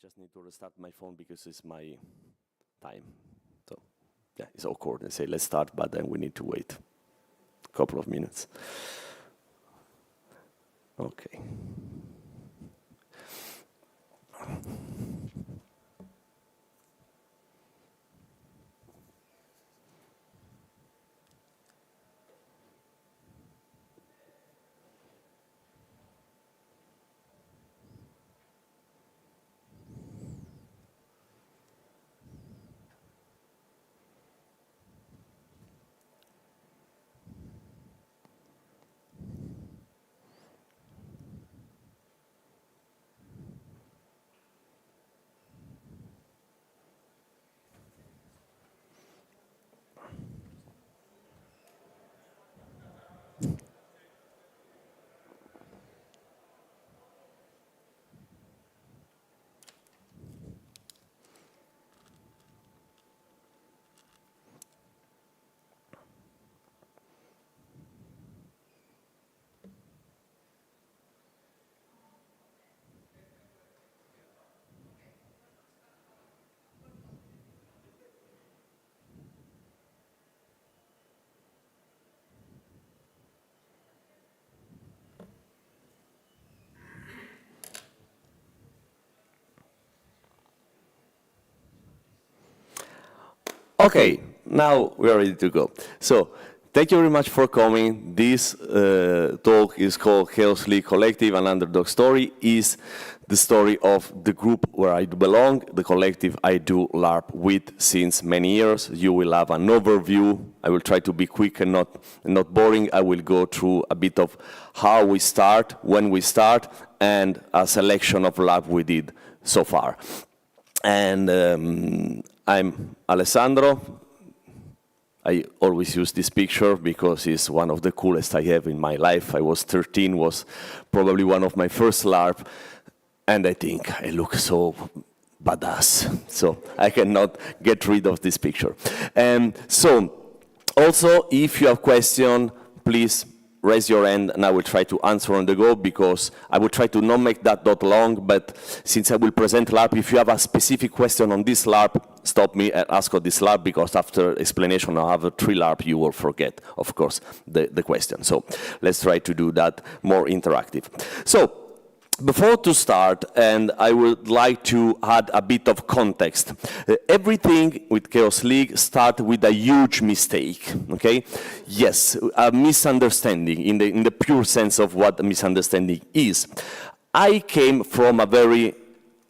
just need to restart my phone because it's my time. So, yeah, it's awkward. They say, let's start, but then we need to wait a couple of minutes. Okay. Okay, now we are ready to go. So, thank you very much for coming. This talk is called Chaos League Collective, an Underdog story. Is the story of the group where I belong, the collective I do LARP with since many years. You will have an overview. I will try to be quick and not boring. I will go through a bit of how we start, when we start, and a selection of LARP we did so far. And I'm Alessandro. I always use this picture because it's one of the coolest I have in my life. I was 13, was probably one of my first LARP, and I think I look so badass. So I cannot get rid of this picture. So also, if you have questions, please raise your hand and I will try to answer on the go, because I will try to not make that long, but since I will present LARP, if you have a specific question on this LARP, stop me and ask on this LARP, because after explanation I have 3 LARP, you will forget, of course, the question. So let's try to do that more interactive. So, before to start, and I would like to add a bit of context. Everything with Chaos League started with a huge mistake, okay? Yes, a misunderstanding in the pure sense of what a misunderstanding is. I came from a very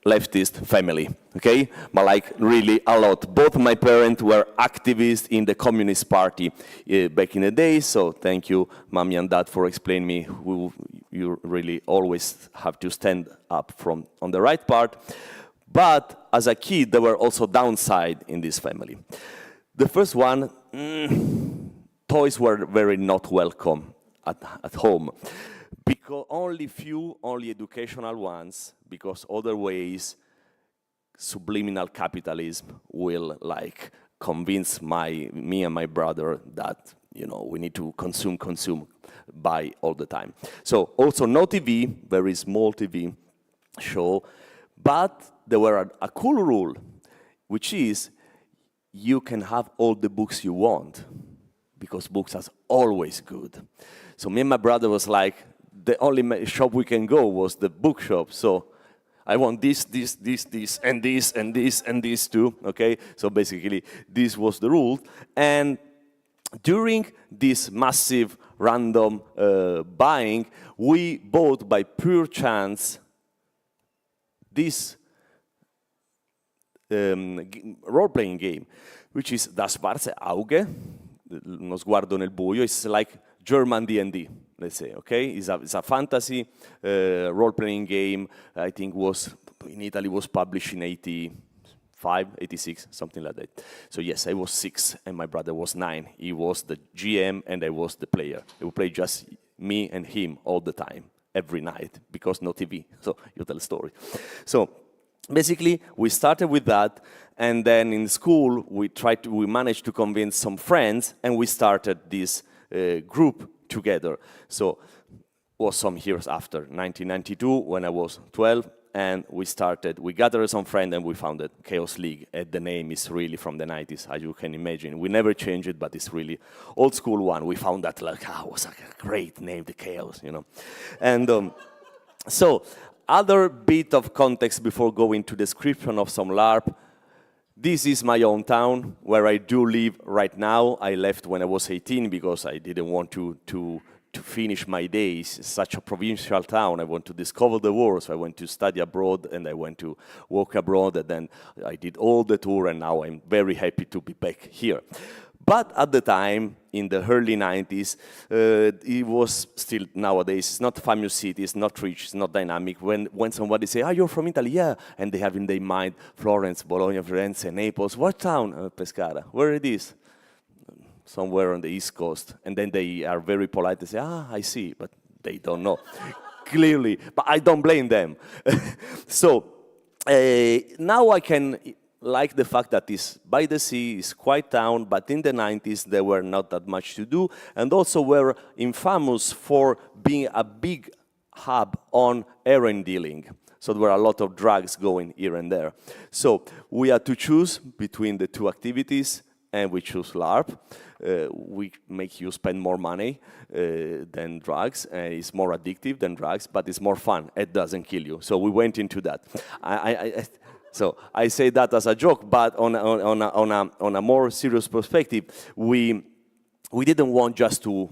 leftist family, okay? But like really a lot. Both my parents were activists in the Communist Party back in the day, so thank you, Mommy and Dad, for explaining me who you really always have to stand up from on the right part. But as a kid, there were also downside in this family. The first one, toys were very not welcome at home. Because only educational ones, because other ways, subliminal capitalism will like convince me and my brother that, you know, we need to consume, buy all the time. So also no TV, very small TV show, but there were a cool rule, which is you can have all the books you want, because books are always good. So me and my brother was like, the only shop we can go was the bookshop. So I want this, and this too, okay? So basically, this was the rule. And during this massive random buying, we bought by pure chance this role-playing game, which is Das Schwarze Auge, uno sguardo nel buio. It's like German D&D, let's say, okay? It's a fantasy role-playing game. I think in Italy was published in 85, 86, something like that. So yes, I was 6 and my brother was 9. He was the GM and I was the player. We played just me and him all the time, every night, because no TV. So you tell a story. So basically, we started with that, and then in school we managed to convince some friends, and we started this group together. So was some years after, 1992, when I was 12, and we gathered some friends and we founded Chaos League. And the name is really from the 90s, as you can imagine. We never changed it, but it's really old school one. We found that it was like a great name, the Chaos, And so, other bit of context before going to description of some LARP. This is my hometown, where I do live right now. I left when I was 18 because I didn't want to finish my days. It's such a provincial town. I want to discover the world, so I went to study abroad, and I went to work abroad, and then I did all the tour, and now I'm very happy to be back here. But at the time, in the early 90s, it was still, nowadays, it's not famous city, it's not rich, it's not dynamic. When somebody say, you're from Italy, yeah, and they have in their mind Florence, Bologna, Firenze, Naples, what town? Pescara. Where it is? Somewhere on the East Coast. And then they are very polite and say, I see, but they don't know. Clearly, but I don't blame them. So, now I can like the fact that it's by the sea, it's quiet town, but in the 90s there were not that much to do, and also were infamous for being a big hub on heroin dealing. So there were a lot of drugs going here and there. So we had to choose between the two activities, and we choose LARP. We make you spend more money than drugs, and it's more addictive than drugs, but it's more fun. It doesn't kill you. So we went into that. So I say that as a joke, but on a more serious perspective, we didn't want just to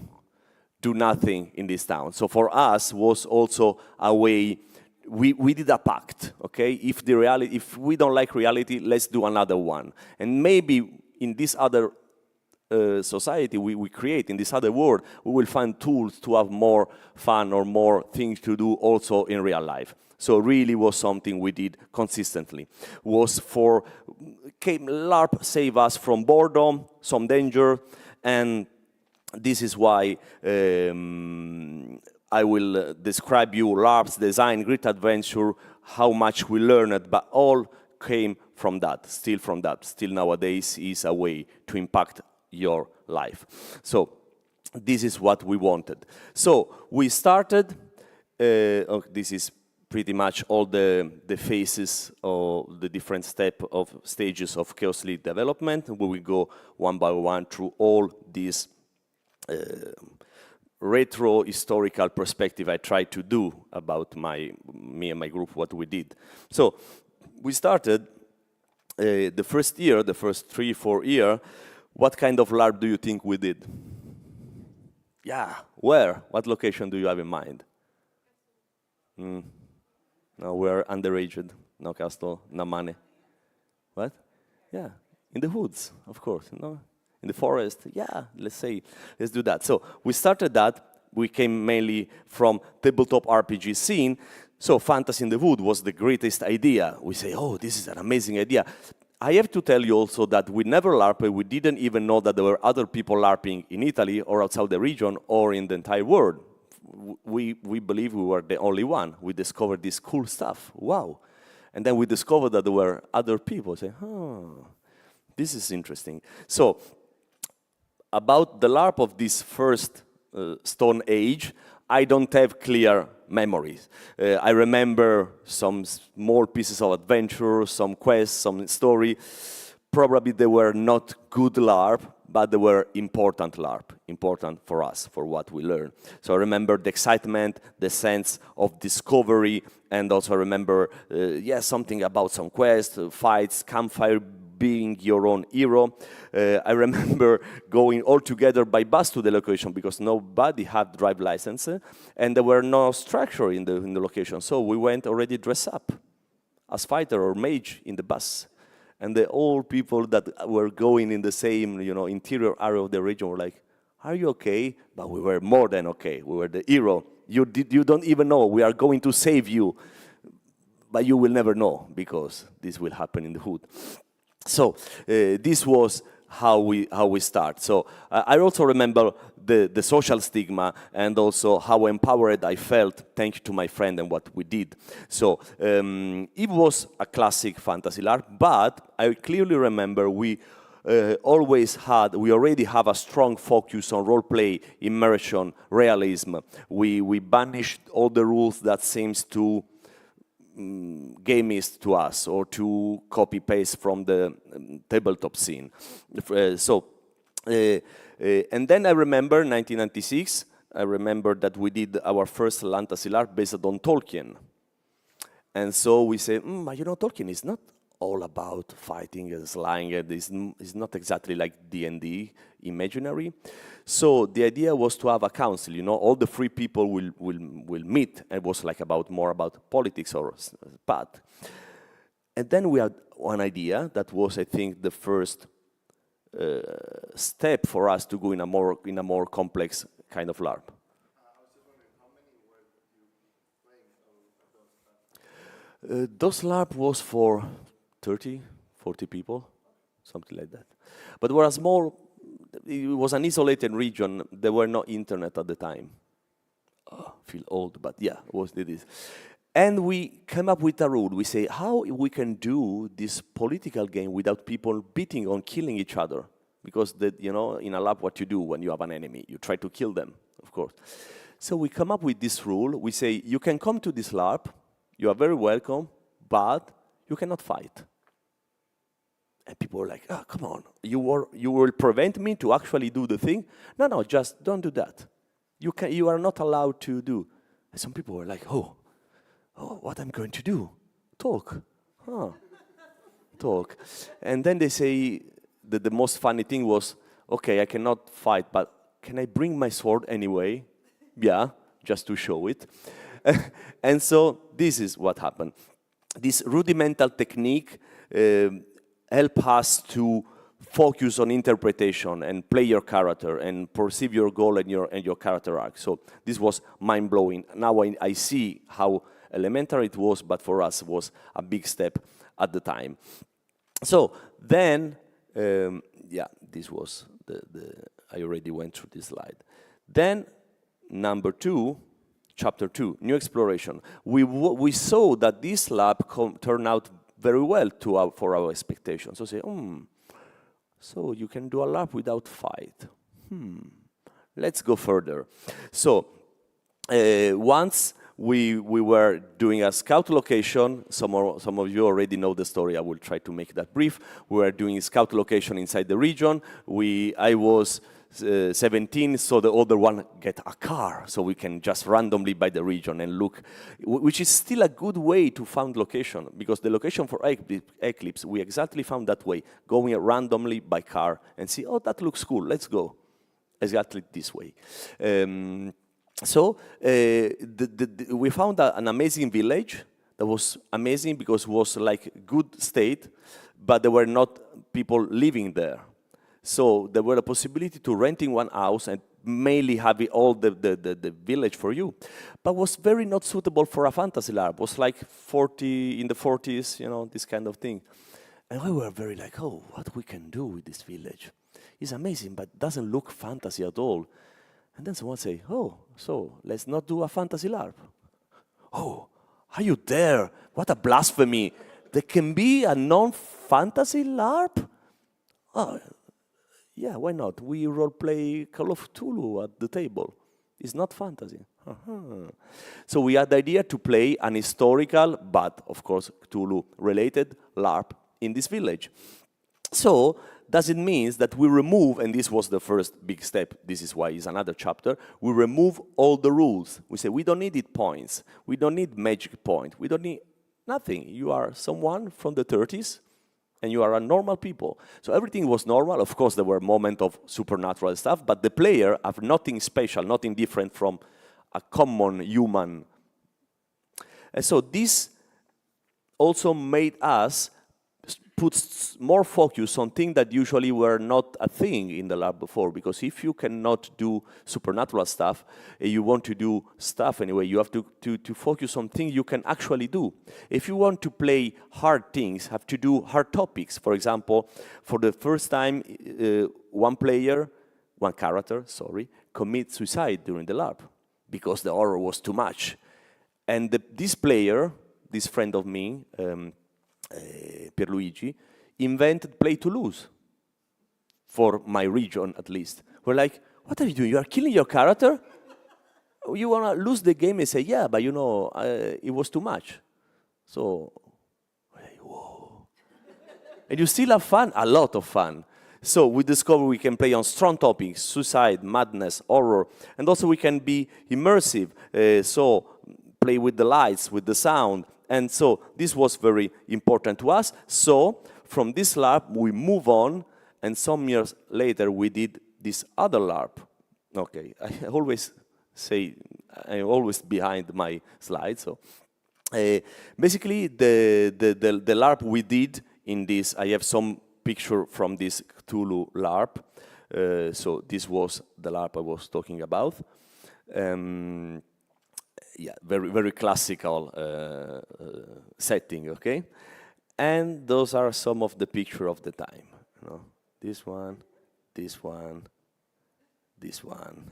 do nothing in this town. So for us was also a way. We did a pact, okay? If we don't like reality, let's do another one. And maybe in this other society we create, in this other world, we will find tools to have more fun or more things to do also in real life. So really was something we did consistently. LARP saved us from boredom, some danger, and this is why I will describe you LARP's design, great adventure, how much we learned, but all came from that, still nowadays is a way to impact your life. So this is what we wanted. So we started, this is pretty much all the phases of the different stages of Chaos League development. We will go one by one through all these retro historical perspective I tried to do about me and my group, what we did. So we started the first year, the first 3-4 years. What kind of LARP do you think we did? Yeah, where? What location do you have in mind? No, we're underaged. No castle, no money. What? Yeah, in the woods, of course. No, in the forest. Yeah, let's do that. So we started that. We came mainly from tabletop RPG scene. So Fantasy in the Wood was the greatest idea. We say, this is an amazing idea. I have to tell you also that we never LARPed. We didn't even know that there were other people LARPing in Italy or outside the region or in the entire world. We believe we were the only one. We discovered this cool stuff. Wow. And then we discovered that there were other people saying, this is interesting. So about the LARP of this first Stone Age, I don't have clear memories. I remember some small pieces of adventure, some quests, some story. Probably they were not good LARP, but they were important LARP, important for us, for what we learned. So I remember the excitement, the sense of discovery, and also I remember, something about some quests, fights, campfire, being your own hero. I remember going all together by bus to the location because nobody had drive license, and there were no structure in the location. So we went already dressed up as fighter or mage in the bus. And the old people that were going in the same, interior area of the region were like, "Are you okay?" But we were more than okay. We were the hero. You don't even know. We are going to save you, but you will never know because this will happen in the hood. So this was how we start. So I also remember the social stigma and also how empowered I felt thanks to my friend and what we did. So it was a classic fantasy LARP, but I clearly remember we already have a strong focus on role play, immersion, realism. We banished all the rules that seems to gamist to us or to copy paste from the tabletop scene. And then I remember 1996. I remember that we did our first fantasy LARP based on Tolkien. And so we say, but you know, Tolkien is not all about fighting and slaying. It's not exactly like D&D imaginary. So the idea was to have a council. You know, all the free people will meet. It was like more about politics or path. And then we had one idea that was, I think, the first step for us to go in a more complex kind of LARP. Those LARP was for 30, 40 people, something like that. But it was an isolated region. There were no internet at the time. Oh, I feel old, but yeah, it is. And we came up with a rule. We say how we can do this political game without people beating or killing each other. Because, you know, in a LARP, what you do when you have an enemy, you try to kill them, of course. So we come up with this rule. We say, you can come to this LARP. You are very welcome, but you cannot fight. And people were like, oh, come on. You will prevent me to actually do the thing? No, just don't do that. You are not allowed to do. And some people were like, oh, what I'm going to do? Talk. Talk. And then they say, the most funny thing was, okay, I cannot fight, but can I bring my sword anyway? Yeah, just to show it. And so this is what happened. This rudimental technique help us to focus on interpretation and play your character and perceive your goal and your character arc. So this was mind-blowing. Now I see how elementary it was, but for us it was a big step at the time. So then, this was I already went through this slide. Then, number 2, chapter 2, new exploration. We saw that this lab turned out very well for our expectations. So say, so you can do a lab without fight. Let's go further. So once we were doing a scout location. Some of you already know the story. I will try to make that brief. We were doing a scout location inside the region. I was 17, so the older one get a car, so we can just randomly buy the region and look, which is still a good way to find location, because the location for Eclipse, we exactly found that way, going randomly by car and see, oh, that looks cool, let's go. Exactly this way. We found an amazing village that was amazing because it was like good state, but there were not people living there. So there were a possibility to renting one house and mainly having all the village for you. But was very not suitable for a fantasy LARP. It was like in the 40s, you know, this kind of thing. And we were very like, oh, what we can do with this village? It's amazing, but doesn't look fantasy at all. And then someone say, oh, so let's not do a fantasy LARP. Oh, are you there? What a blasphemy. There can be a non-fantasy LARP? Oh, yeah, why not? We role-play Call of Cthulhu at the table. It's not fantasy. So we had the idea to play an historical, but of course Cthulhu-related LARP in this village. So does it mean that we remove, and this was the first big step, this is why it's another chapter, we remove all the rules. We say we don't need points, we don't need magic point, we don't need nothing. You are someone from the 30s, and you are a normal people. So everything was normal. Of course, there were moments of supernatural stuff, but the player have nothing special, nothing different from a common human. And so this also made us put more focus on things that usually were not a thing in the lab before, because if you cannot do supernatural stuff, you want to do stuff anyway, you have to focus on things you can actually do. If you want to play hard things, have to do hard topics. For example, for the first time, one character, commit suicide during the lab because the horror was too much. And this player, this friend of me, Pierluigi, invented play to lose for my region, at least. We're like, what are you doing? You are killing your character? You want to lose the game and say, yeah, but you know, it was too much. So, whoa. And you still have fun, a lot of fun. So we discover we can play on strong topics, suicide, madness, horror, and also we can be immersive. So play with the lights, with the sound. And so this was very important to us. So from this LARP, we move on, and some years later, we did this other LARP. Okay, I always say, I'm always behind my slides. So basically, the LARP we did in this, I have some picture from this Cthulhu LARP. So this was the LARP I was talking about. Yeah, very, very classical setting, okay? And those are some of the picture of the time. You know, this one, this one, this one,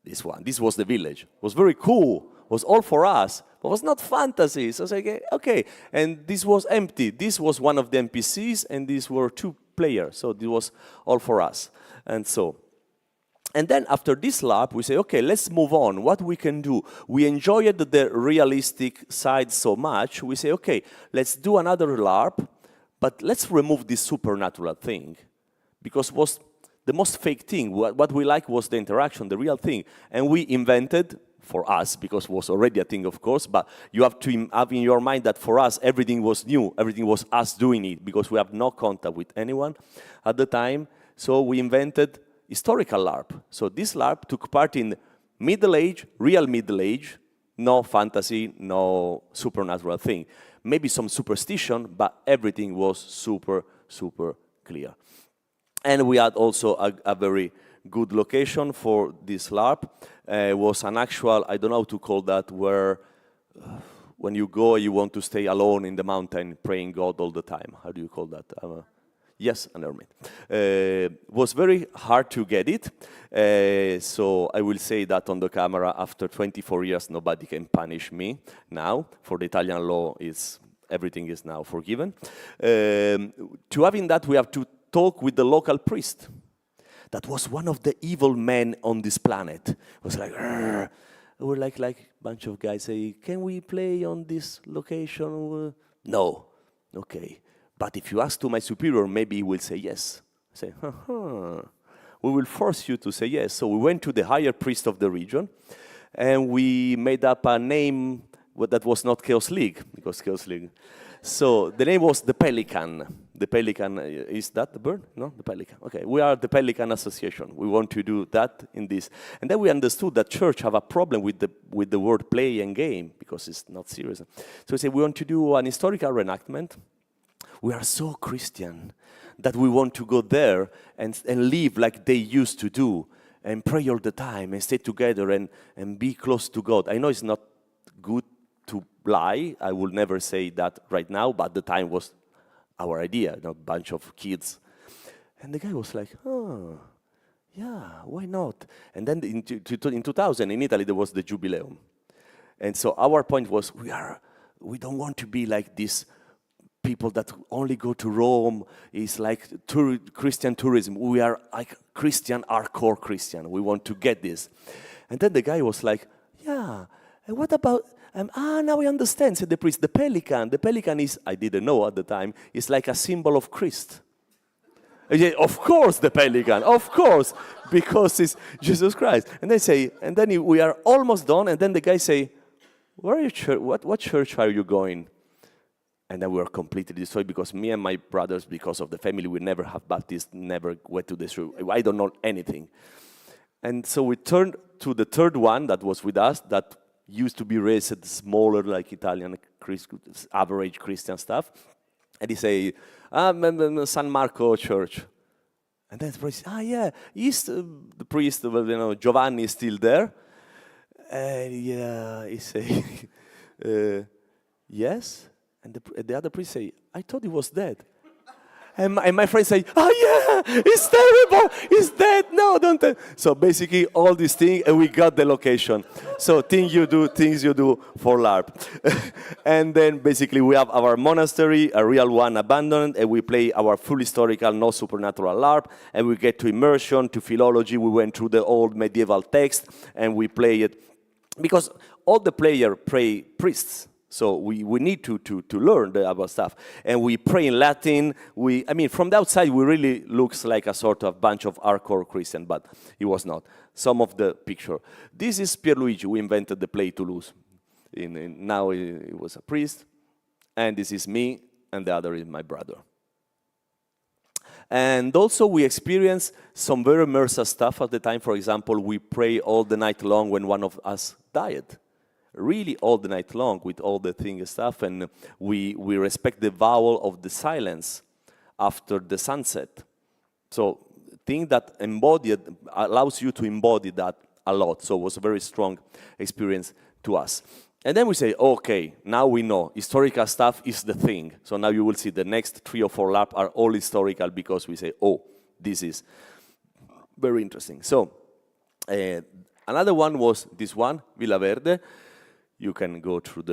this one. This was the village. It was very cool. It was all for us. But it was not fantasy. So I was like, okay. And this was empty. This was one of the NPCs, and these were 2 players. So this was all for us. And then after this LARP, we say, okay, let's move on. What we can do? We enjoyed the realistic side so much. We say, okay, let's do another LARP, but let's remove this supernatural thing. Because it was the most fake thing. What we liked was the interaction, the real thing. And we invented, for us, because it was already a thing, of course, but you have to have in your mind that for us, everything was new. Everything was us doing it, because we have no contact with anyone at the time. So we invented historical LARP. So this LARP took part in Middle Age, real Middle Age, no fantasy, no supernatural thing. Maybe some superstition, but everything was super, super clear. And we had also a very good location for this LARP. It was an actual, I don't know how to call that, where when you go, you want to stay alone in the mountain praying God all the time. How do you call that? Yes, an hermit. Was very hard to get it. So I will say that on the camera, after 24 years, nobody can punish me now. For the Italian law, everything is now forgiven. To having that, we have to talk with the local priest. That was one of the evil men on this planet. It was like, we're like a bunch of guys say, can we play on this location? No. Okay. But if you ask to my superior, maybe he will say yes. I say, we will force you to say yes. So we went to the higher priest of the region, and we made up a name that was not Chaos League, because Chaos League. So the name was the Pelican. The Pelican, is that the bird? No, the Pelican. Okay, we are the Pelican Association. We want to do that in this. And then we understood that church have a problem with the word play and game, because it's not serious. So we said, we want to do an historical reenactment. We are so Christian that we want to go there and live like they used to do, and pray all the time, and stay together, and be close to God. I know it's not good to lie. I will never say that right now, but at the time was our idea, a bunch of kids. And the guy was like, oh, yeah, why not? And then in 2000, in Italy, there was the Jubileum. And so our point was, we don't want to be like this people that only go to Rome. It's like Christian tourism. We are like Christian, hardcore Christian. We want to get this. And then the guy was like, yeah, and what about, now I understand, said the priest, the pelican is, I didn't know at the time, is like a symbol of Christ. Yeah, of course, the pelican, of course, because it's Jesus Christ. And they say, and then we are almost done, and then the guy say, where are you, what church are you going? And then we were completely destroyed, because me and my brothers, because of the family, we never have baptized, never went to the church. I don't know anything. And so we turned to the third one that was with us, that used to be raised smaller, like Italian, average Christian stuff. And he say, San Marco Church. And then the priest, yeah, is the priest, Giovanni is still there? Yeah, he say, yes. And the other priest say, I thought he was dead. And my friend say, yeah, it's terrible, he's dead, no, don't. So basically all these things, and we got the location. So things you do for LARP. And then basically we have our monastery, a real one abandoned, and we play our full historical, no supernatural LARP, and we get to immersion, to philology. We went through the old medieval text, and we play it. Because all the players play priests. So we need to learn about stuff. And we pray in Latin. I mean, from the outside, we really looks like a sort of bunch of hardcore Christian, but it was not. Some of the picture. This is Pierluigi, who invented the play Toulouse. Now he was a priest. And this is me, and the other is my brother. And also we experienced some very immersive stuff at the time. For example, we pray all the night long when one of us died. Really all the night long with all the thing and stuff, and we respect the vow of the silence after the sunset. So thing that allows you to embody that a lot. So it was a very strong experience to us. And then we say, okay, now we know historical stuff is the thing. So now you will see the next 3 or 4 labs are all historical because we say, oh, this is very interesting. So another one was this one, Villa Verde. You can go through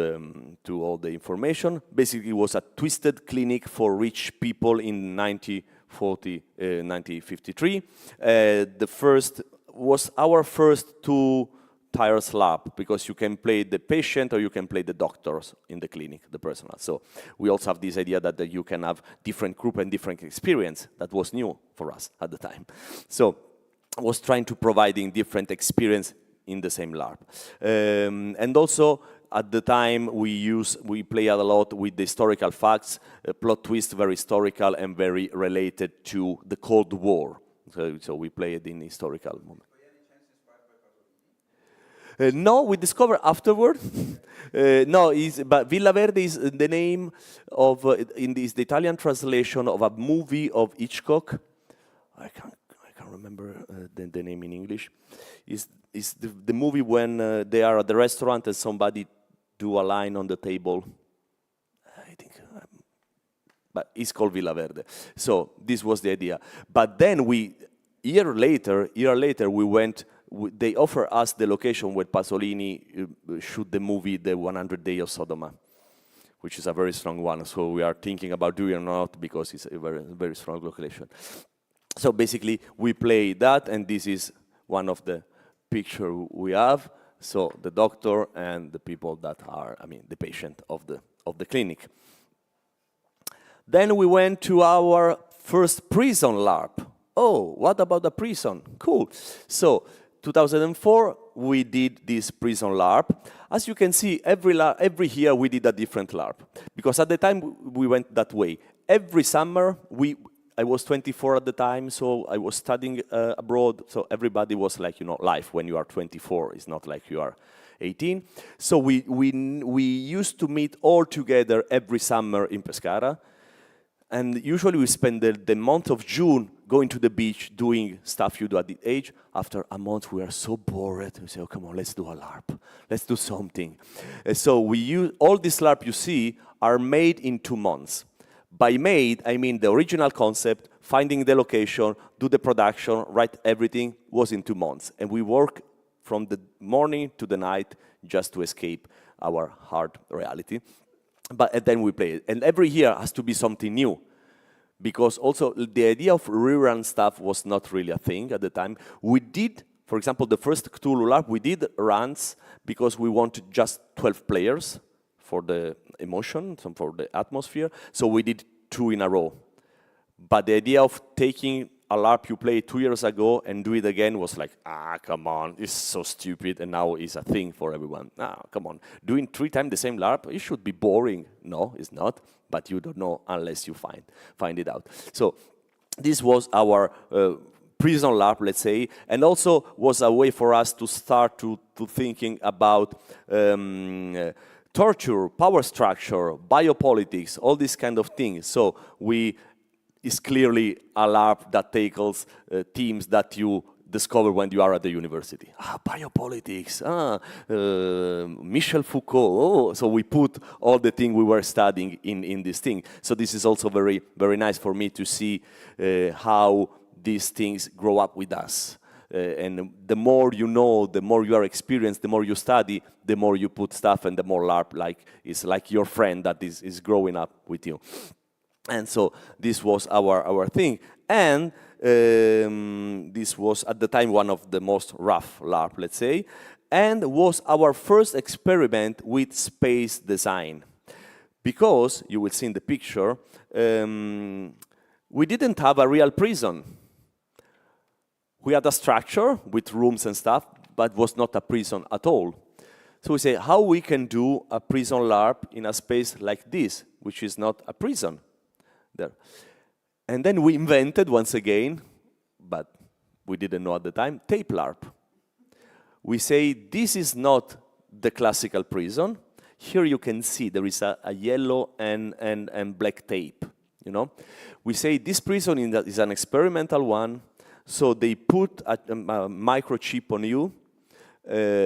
to all the information. Basically, it was a twisted clinic for rich people in 1953. The first was our first 2-tiers lab, because you can play the patient or you can play the doctors in the clinic, the personal. So we also have this idea that you can have different group and different experience. That was new for us at the time. So I was trying to providing different experience in the same LARP. And also, at the time, we play a lot with the historical facts, plot twist, very historical and very related to the Cold War. So we play it in historical moment. No, we discovered afterward. No, but Villa Verde is the name of, the Italian translation of a movie of Hitchcock. I can't remember the name in English. Is the movie when they are at the restaurant and somebody do a line on the table. I think, but it's called Villa Verde. So this was the idea. But then year later, we went. They offer us the location where Pasolini shoot the movie The 100 Days of Sodoma, which is a very strong one. So we are thinking about doing it or not because it's a very, very strong location. So basically, we play that, and this is one of the picture we have. So the doctor and the people that are, the patient of the clinic. Then we went to our first prison LARP. Oh, what about the prison? Cool. So 2004, we did this prison LARP. As you can see, every year we did a different LARP. Because at the time, we went that way. Every summer, I was 24 at the time, so I was studying abroad. So everybody was like, life when you are 24. It's not like you are 18. So we used to meet all together every summer in Pescara. And usually we spend the month of June going to the beach, doing stuff you do at the age. After a month, we are so bored. We say, oh, come on, let's do a LARP. Let's do something. So we use all these LARP you see are made in 2 months. By made, I mean the original concept, finding the location, do the production, write everything, was in 2 months. And we work from the morning to the night just to escape our hard reality. But then we play it. And every year has to be something new. Because also the idea of rerun stuff was not really a thing at the time. We did, for example, the first Cthulhu LARP, we did runs because we wanted just 12 players. For the emotion, for the atmosphere. So we did 2 in a row. But the idea of taking a LARP you played 2 years ago and do it again was like, come on, it's so stupid, and now it's a thing for everyone. Come on. Doing 3 times the same LARP, it should be boring. No, it's not, but you don't know unless you find it out. So this was our prison LARP, let's say, and also was a way for us to start to thinking about torture, power structure, biopolitics, all these kind of things. So it's clearly a LARP that tackles themes that you discover when you are at the university. Biopolitics, Michel Foucault. So we put all the things we were studying in this thing. So this is also very, very nice for me to see how these things grow up with us. And the more you know, the more you are experienced, the more you study, the more you put stuff, and the more LARP is like your friend that is growing up with you. And so this was our thing. And this was, at the time, one of the most rough LARP, let's say. and was our first experiment with space design. Because, you will see in the picture, we didn't have a real prison. We had a structure with rooms and stuff, but was not a prison at all. So we say, how we can do a prison LARP in a space like this, which is not a prison there. And then we invented, once again, but we didn't know at the time, tape LARP. We say, this is not the classical prison. Here you can see there is a yellow and black tape, you know. We say this prison is an experimental one, so they put a microchip on you.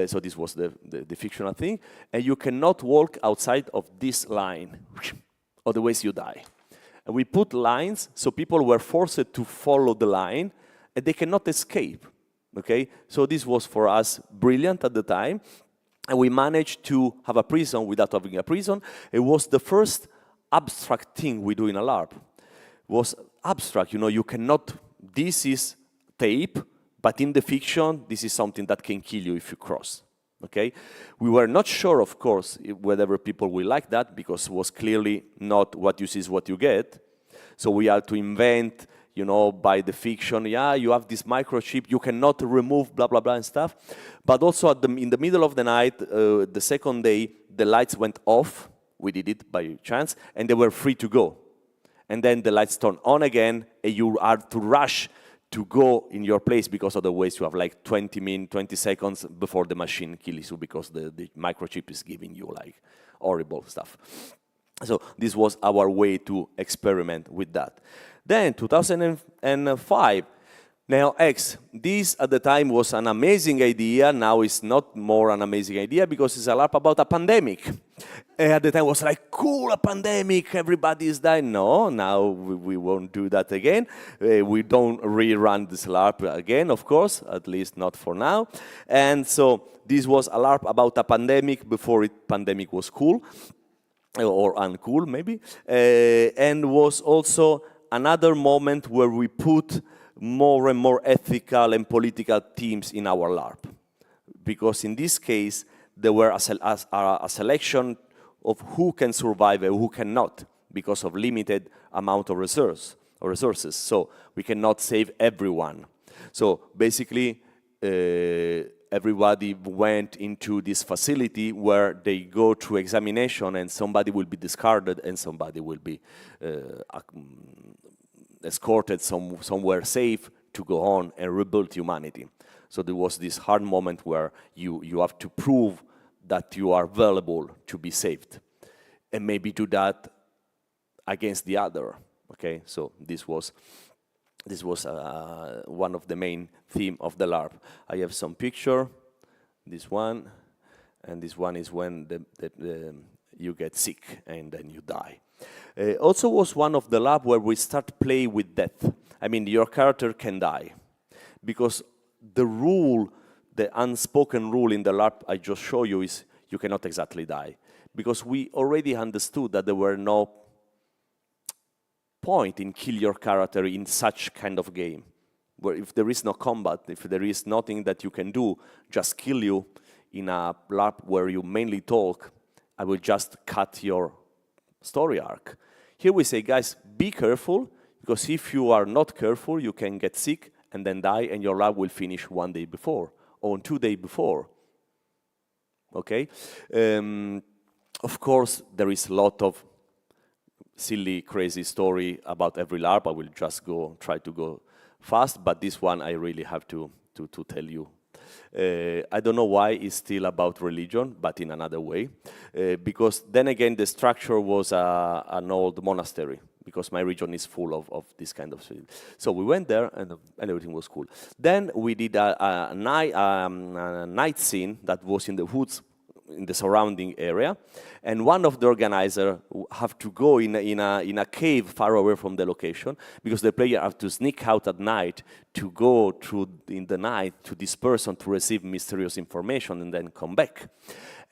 So this was the fictional thing, and you cannot walk outside of this line, otherwise you die. And we put lines, so people were forced to follow the line, and they cannot escape, okay? So this was for us brilliant at the time, and we managed to have a prison without having a prison. It was the first abstract thing we do in a LARP. It was abstract, you know, you cannot, this is tape, but in the fiction, this is something that can kill you if you cross, okay? We were not sure, of course, whether people will like that, because it was clearly not what you see is what you get. So we had to invent, you know, by the fiction, yeah, you have this microchip, you cannot remove blah, blah, blah and stuff. But also in the middle of the night, the second day, the lights went off. We did it by chance, and they were free to go. And then the lights turned on again, and you had to rush to go in your place, because otherwise you have like 20 seconds before the machine kills you, because the microchip is giving you like horrible stuff. So this was our way to experiment with that. Then 2005, Neo X. This at the time was an amazing idea. Now it's not more an amazing idea because it's a LARP about a pandemic. At the time it was like, cool, a pandemic, everybody is dying. No, now we won't do that again. We don't rerun this LARP again, of course, at least not for now. And so this was a LARP about a pandemic before pandemic was cool, or uncool maybe, and was also another moment where we put more and more ethical and political themes in our LARP. Because in this case, there were a selection of who can survive and who cannot, because of limited amount of resources. So we cannot save everyone. So basically, everybody went into this facility where they go through examination, and somebody will be discarded and somebody will be escorted somewhere safe to go on and rebuild humanity. So there was this hard moment where you have to prove that you are valuable to be saved, and maybe do that against the other. Okay, so this was one of the main theme of the LARP. I have some picture. This one, and this one is when you get sick and then you die. Also was one of the LARP where we start play with death. I mean, your character can die, because the rule, the unspoken rule in the LARP I just show you is you cannot exactly die, because we already understood that there were no point in kill your character in such kind of game, where if there is no combat, if there is nothing that you can do, just kill you in a LARP where you mainly talk, I will just cut your story arc. Here we say, guys, be careful, because if you are not careful, you can get sick and then die, and your LARP will finish 1 day before, or 2 days before. Okay? Of course, there is a lot of silly, crazy story about every LARP. I will just try to go fast, but this one I really have to tell you. I don't know why it's still about religion, but in another way. Because then again, the structure was an old monastery, because my region is full of this kind of thing. So we went there, and everything was cool. Then we did a night scene that was in the woods, in the surrounding area, and one of the organizers have to go in a cave far away from the location, because the player have to sneak out at night to go through in the night to this person to receive mysterious information and then come back.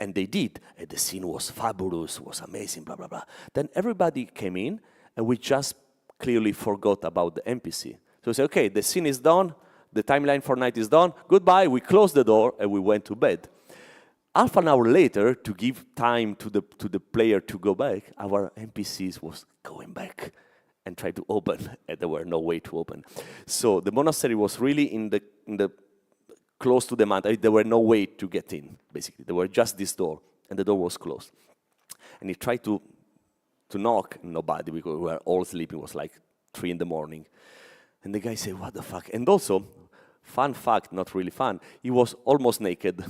And they did, and the scene was fabulous, was amazing, blah, blah, blah. Then everybody came in, and we just clearly forgot about the NPC. So we said, okay, the scene is done, the timeline for night is done, goodbye, we closed the door, and we went to bed. half an hour later, to give time to the player to go back, our NPCs was going back and try to open, and there were no way to open. So the monastery was really in the close to the mountain. There were no way to get in, basically. There were just this door, and the door was closed. And he tried to knock, nobody, because we were all sleeping. It was like 3 in the morning. And the guy said, what the fuck? And also, fun fact, not really fun, he was almost naked,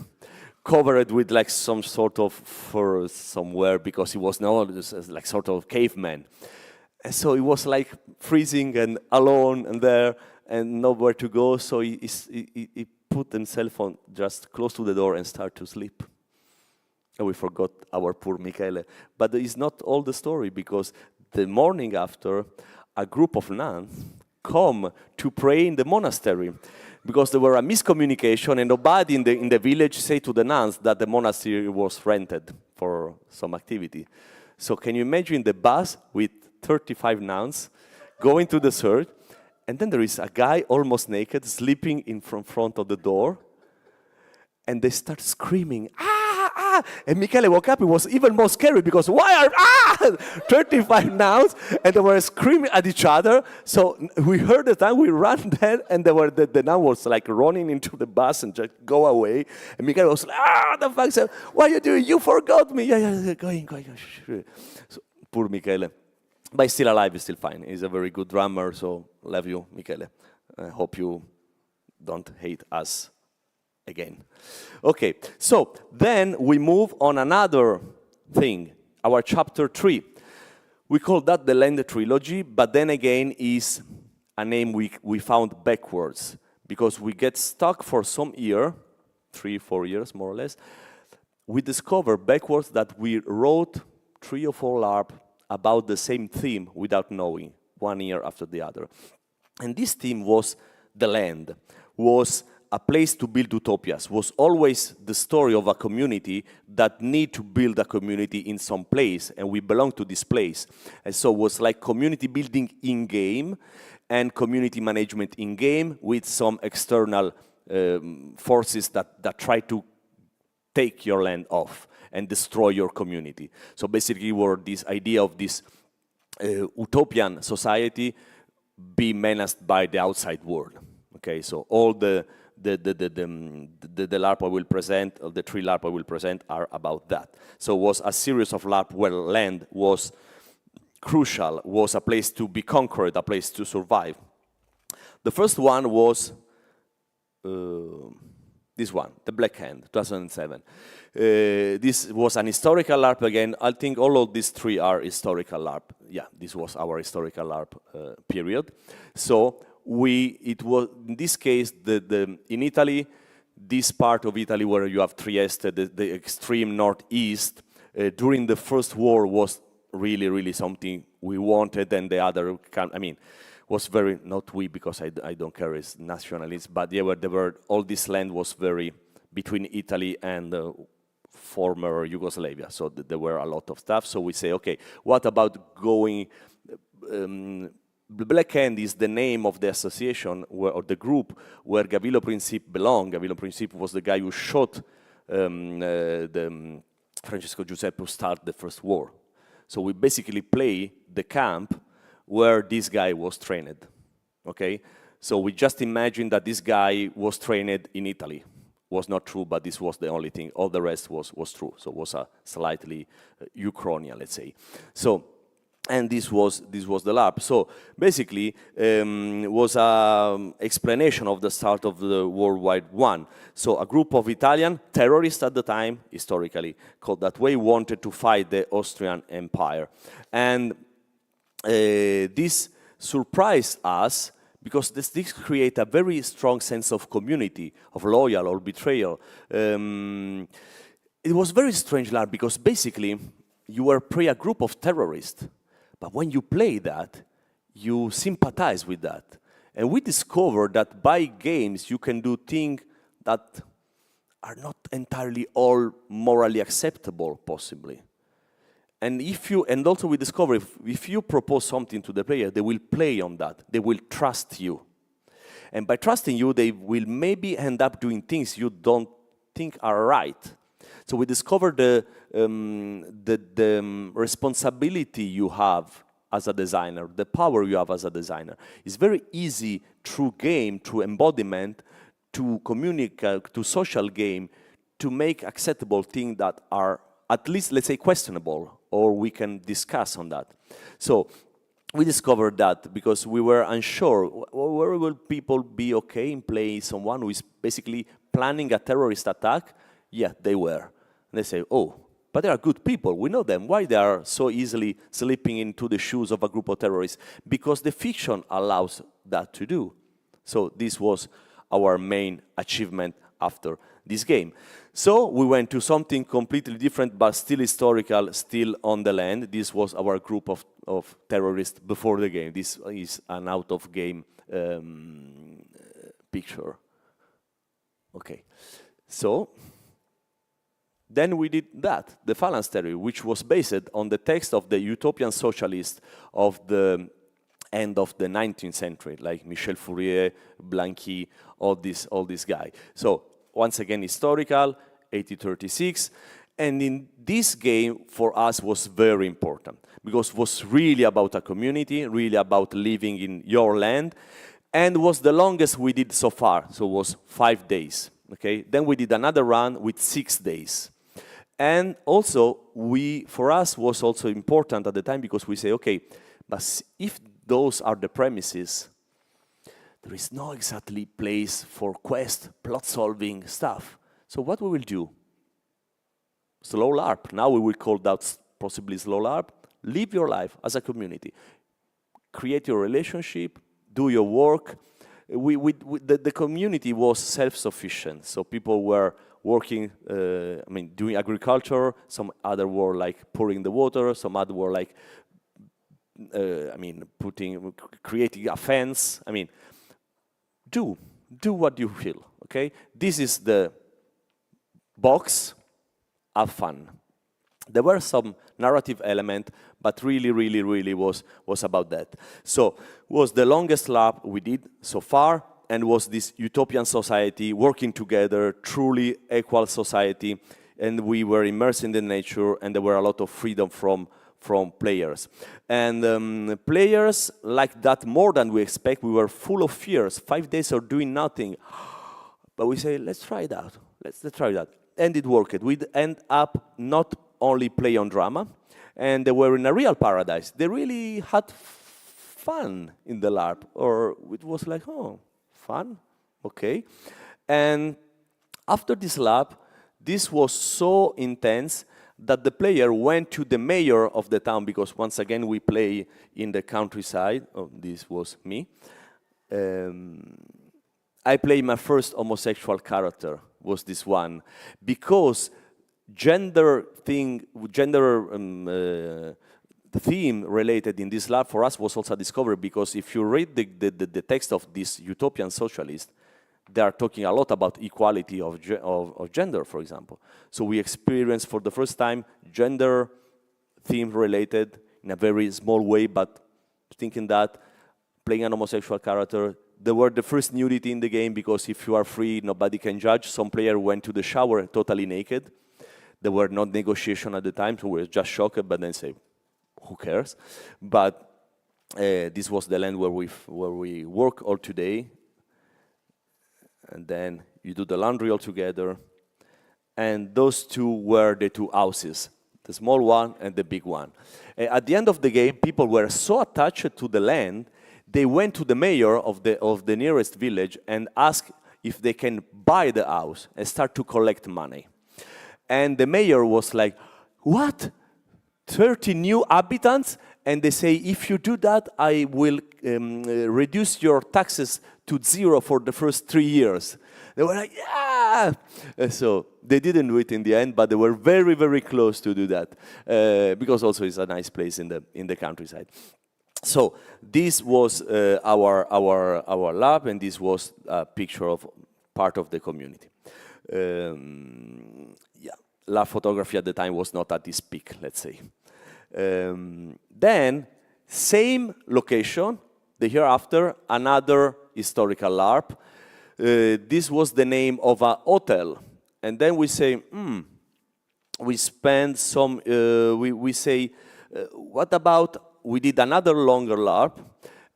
covered with like some sort of fur somewhere, because he was now like sort of caveman. And so he was like freezing and alone and there and nowhere to go. So he put himself on just close to the door and started to sleep. And we forgot our poor Michele. But it's not all the story, because the morning after, a group of nuns come to pray in the monastery, because there were a miscommunication and nobody in the village said to the nuns that the monastery was rented for some activity. So can you imagine the bus with 35 nuns going to the church, and then there is a guy almost naked sleeping in front of the door, and they start screaming, ah, ah, and Michele woke up. It was even more scary, because why are 35 nuns, and they were screaming at each other. So we heard the time, we ran there, and the nun was like running into the bus and just go away, and Michele was like, the fuck, so, what are you doing? You forgot me. Yeah, going. So, poor Michele. But he's still alive, he's still fine. He's a very good drummer, so love you, Michele. I hope you don't hate us again. Okay, so then we move on another thing, our chapter 3. We call that the Land Trilogy, but then again is a name we found backwards, because we get stuck for some year, 3-4 years more or less. We discover backwards that we wrote 3 or 4 LARP about the same theme without knowing, 1 year after the other. And this theme was the land, was a place to build utopias, was always the story of a community that need to build a community in some place, and we belong to this place. And so it was like community building in-game and community management in-game with some external forces that try to take your land off and destroy your community. So basically, were this idea of this utopian society be menaced by the outside world. Okay, so all the LARP I will present, the 3 LARP I will present, are about that. So it was a series of LARP where land was crucial, was a place to be conquered, a place to survive. The first one was this one, the Black Hand, 2007. This was an historical LARP again. I think all of these 3 are historical LARP. Yeah, this was our historical LARP period. So it was, in this case, in Italy, this part of Italy where you have Trieste, the extreme northeast, during the First War was really, really something we wanted, and the other, was very, not we, because I don't care as nationalists, but yeah, all this land was very between Italy and former Yugoslavia, so there were a lot of stuff. So we say, okay, what about going, Black Hand is the name of the association, or the group, where Gavrilo Princip belonged. Gavrilo Princip was the guy who shot Francesco Giuseppe who started the First War. So we basically play the camp where this guy was trained, okay? So we just imagine that this guy was trained in Italy. Was not true, but this was the only thing. All the rest was true. So it was a slightly Uchronian, let's say. So, and this was the LARP. So basically, was an explanation of the start of the World War I. So a group of Italian terrorists at the time, historically called that way, wanted to fight the Austrian Empire. And this surprised us, because this creates a very strong sense of community, of loyal or betrayal. It was very strange, LARP, because basically you were a group of terrorists, but when you play that, you sympathize with that. And we discovered that by games you can do things that are not entirely all morally acceptable, possibly. And also we discover if you propose something to the player, they will play on that. They will trust you. And by trusting you, they will maybe end up doing things you don't think are right. So we discovered the responsibility you have as a designer, the power you have as a designer. It's very easy through game, through embodiment, to communicate, to social game, to make acceptable things that are at least, let's say, questionable, or we can discuss on that. So we discovered that because we were unsure, where will people be okay in playing someone who is basically planning a terrorist attack? Yeah, they were. And they say, oh, but they are good people, we know them. Why they are so easily slipping into the shoes of a group of terrorists? Because the fiction allows that to do. So this was our main achievement after this game. So we went to something completely different, but still historical, still on the land. This was our group of terrorists before the game. This is an out-of-game picture. Okay, so then we did that, the Phalanx theory, which was based on the text of the utopian socialist of the end of the 19th century, like Michel Fourier, Blanqui, all these guys. So once again, historical, 1836, and in this game for us was very important because it was really about a community, really about living in your land, and was the longest we did so far, so it was 5 days. Okay, then we did another run with 6 days. And also, for us was also important at the time because we say, okay, but if those are the premises, there is no exactly place for quest, plot-solving stuff. So what we will do? Slow LARP. Now we will call that possibly slow LARP. Live your life as a community. Create your relationship, do your work. The community was self-sufficient, so people were working, doing agriculture, some other were like pouring the water, some other were like, creating a fence. Do what you feel, okay? This is the box, have fun. There were some narrative element, but really was about that. So, was the longest lap we did so far, and was this utopian society working together, truly equal society, and we were immersed in the nature, and there were a lot of freedom from players. And players liked that more than we expect. We were full of fears, 5 days of doing nothing. But we say, let's try that. Let's try that. And it worked. We'd end up not only play on drama, and they were in a real paradise. They really had fun in the LARP, or it was like, oh, fun, okay. And after this LARP, this was so intense that the player went to the mayor of the town, because once again we play in the countryside. Oh, this was me. I played my first homosexual character, was this one, because gender theme related in this lab for us was also a discovery, because if you read the text of this utopian socialist, they are talking a lot about equality of gender, for example. So we experienced for the first time gender theme related in a very small way, but thinking that playing an homosexual character, there were the first nudity in the game, because if you are free, nobody can judge. Some player went to the shower totally naked. There were no negotiation at the time, so we were just shocked, but then say, who cares? But this was the land where we work all today. And then you do the laundry all together. And those two were the two houses, the small one and the big one. At the end of the game, people were so attached to the land, they went to the mayor of the nearest village and asked if they can buy the house and start to collect money. And the mayor was like, what? 30 new inhabitants? And they say, if you do that, I will reduce your taxes to 0 for the first 3 years. They were like, yeah! So they didn't do it in the end, but they were very, very close to do that, because also it's a nice place in the countryside. So this was our lab, and this was a picture of part of the community. Lab photography at the time was not at this peak, let's say. Then, same location, the year after, another historical LARP. This was the name of a hotel. And then we say, we spend some, we say, what about we did another longer LARP,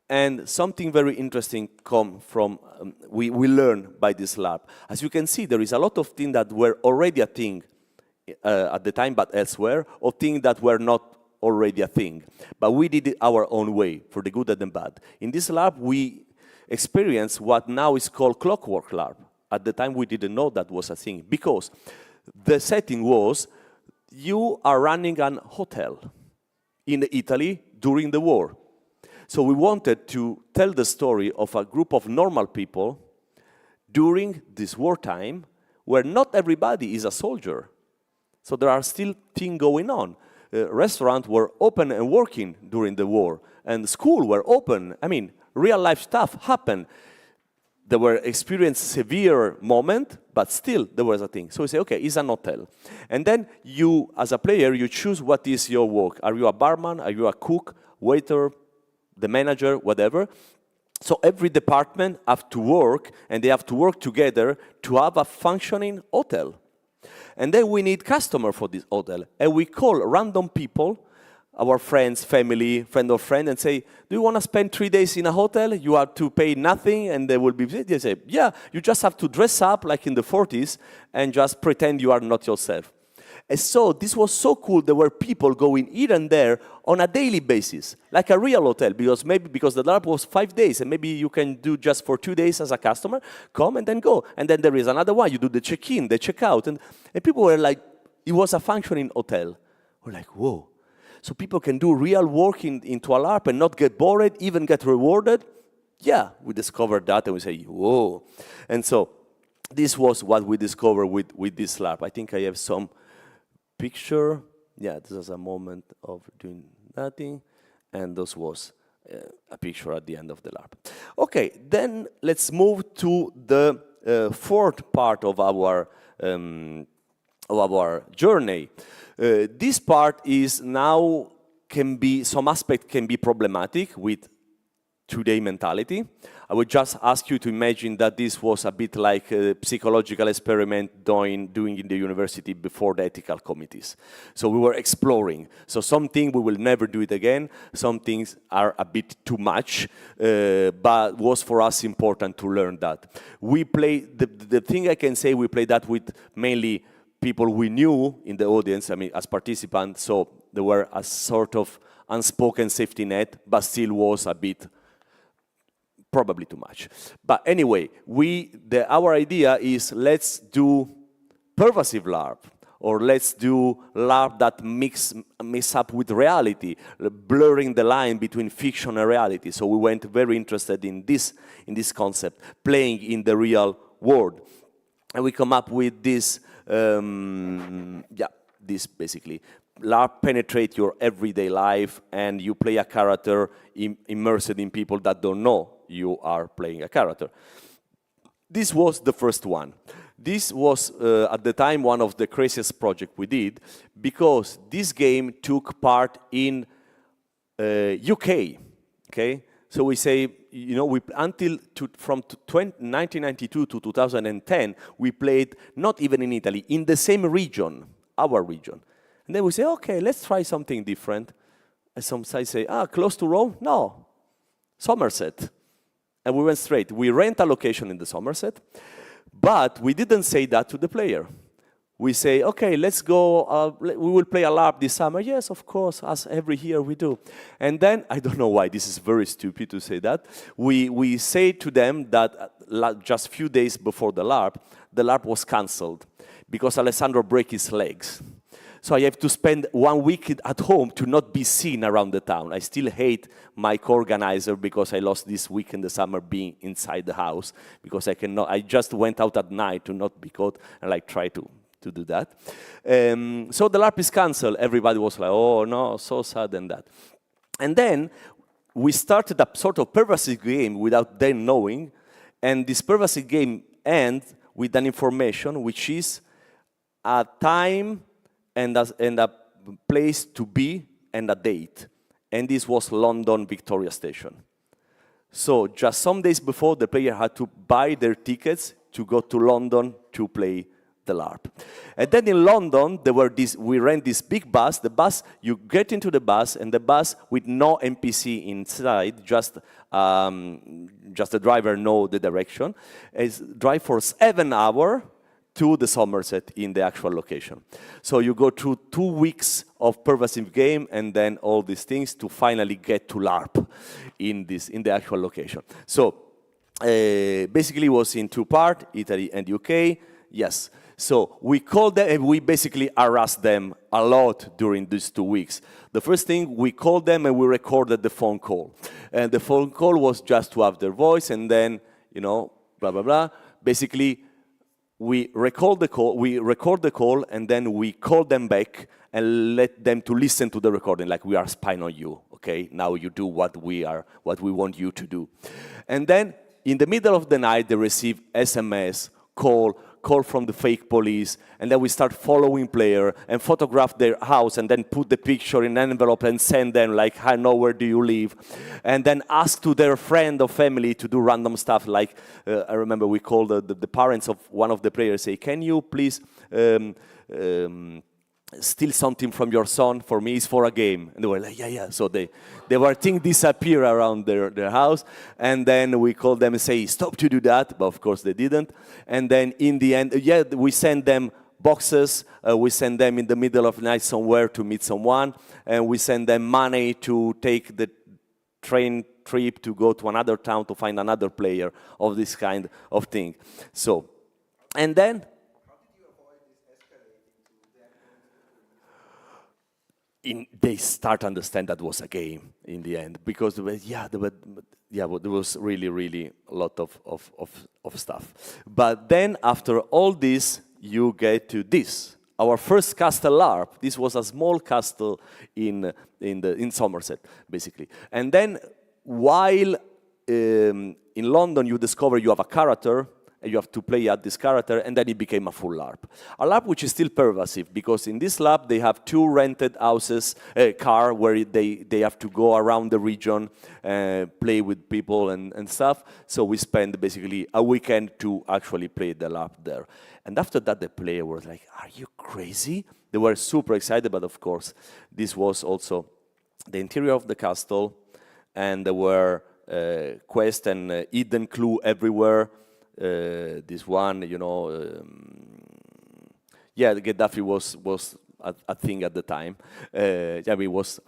and something very interesting come from, we learn by this LARP. As you can see, there is a lot of things that were already a thing at the time, but elsewhere, or things that were not already a thing. But we did it our own way, for the good and the bad. In this LARP, we experienced what now is called clockwork LARP. At the time, we didn't know that was a thing, because the setting was, you are running an hotel in Italy during the war. So we wanted to tell the story of a group of normal people during this wartime, where not everybody is a soldier. So there are still things going on. Restaurants were open and working during the war, and schools were open. I mean, real life stuff happened. They were experiencing severe moment, but still there was a thing. So we say, okay, it's an hotel. And then you, as a player, you choose what is your work. Are you a barman? Are you a cook, waiter, the manager, whatever? So every department have to work, and they have to work together to have a functioning hotel. And then we need customer for this hotel. And we call random people, our friends, family, friend of friend, and say, do you want to spend 3 days in a hotel? You have to pay nothing, and they will be, they say, yeah, you just have to dress up like in the 40s and just pretend you are not yourself. And so this was so cool. There were people going here and there on a daily basis, like a real hotel, because the LARP was 5 days, and maybe you can do just for 2 days as a customer, come and then go. And then there is another one. You do the check-in, the check-out, and people were like, it was a functioning hotel. We're like, whoa. So people can do real work into a LARP and not get bored, even get rewarded. Yeah, we discovered that, and we say, whoa. And so this was what we discovered with this LARP. I think I have some picture. Yeah, this is a moment of doing nothing, and this was a picture at the end of the LARP. Okay, then let's move to the fourth part of our journey. This part is now some aspect can be problematic with today mentality. I would just ask you to imagine that this was a bit like a psychological experiment doing in the university before the ethical committees. So we were exploring. So some things we will never do it again. Some things are a bit too much, but was for us important to learn that. We play, the thing I can say, we play that with mainly people we knew in the audience, I mean, as participants, so there were a sort of unspoken safety net, but still was a bit, probably too much. But anyway, our idea is let's do pervasive LARP, or let's do LARP that mix up with reality, blurring the line between fiction and reality. So we went very interested in this concept, playing in the real world. And we come up with this, this basically. LARP penetrate your everyday life, and you play a character immersed in people that don't know you are playing a character. This was the first one. This was, at the time, one of the craziest projects we did, because this game took part in UK, okay? So we say, you know, from 1992 to 2010, we played not even in Italy, in the same region, our region. And then we say, okay, let's try something different. And some sides say, close to Rome? No, Somerset. And we went straight. We rent a location in the Somerset, but we didn't say that to the player. We say, okay, let's go, we will play a LARP this summer. Yes, of course, as every year we do. And then, I don't know why, this is very stupid to say that, we say to them that just a few days before the LARP was cancelled because Alessandro broke his legs. So I have to spend 1 week at home to not be seen around the town. I still hate my co-organizer because I lost this week in the summer being inside the house, because I just went out at night to not be caught and try to do that. So the LARP is cancelled. Everybody was like, oh no, so sad and that. And then we started a sort of pervasive game without them knowing, and this pervasive game ends with an information which is a time and a place to be and a date. And this was London Victoria Station. So just some days before, the player had to buy their tickets to go to London to play the LARP. And then in London, we rent this big bus. The bus, you get into the bus, and the bus with no NPC inside, just the driver know the direction, is drive for 7 hours to the Somerset in the actual location. So you go through 2 weeks of pervasive game and then all these things to finally get to LARP in the actual location. So basically it was in 2 parts, Italy and UK. Yes. So we called them and we basically harassed them a lot during these 2 weeks. The first thing, we called them and we recorded the phone call. And the phone call was just to have their voice and then, blah, blah, blah. Basically, we record the call, and then we call them back and let them to listen to the recording, like we are spying on you, okay? Now you do what we want you to do. And then, in the middle of the night, they receive SMS, call from the fake police, and then we start following player and photograph their house and then put the picture in an envelope and send them like, I know where do you live, and then ask to their friend or family to do random stuff like, I remember we called the parents of one of the players, say, can you please steal something from your son for me, it's for a game. And they were like, yeah. So they were things disappear around their house. And then we called them and say, stop to do that. But of course they didn't. And then in the end, we send them boxes. We send them in the middle of the night somewhere to meet someone. And we send them money to take the train trip to go to another town to find another player of this kind of thing. So, and then they start to understand that was a game in the end, because there was really a lot of stuff. But then after all this, you get to this. Our first castle LARP. This was a small castle in Somerset, basically. And then while in London you discover you have a character, and you have to play at this character, and then it became a full LARP. A LARP which is still pervasive, because in this LARP they have 2 rented houses, car, where they have to go around the region, play with people and stuff. So we spend basically a weekend to actually play the LARP there. And after that, the player was like, are you crazy? They were super excited, but of course, this was also the interior of the castle, and there were quests and hidden clue everywhere. This one, Gaddafi was a thing at the time. It was.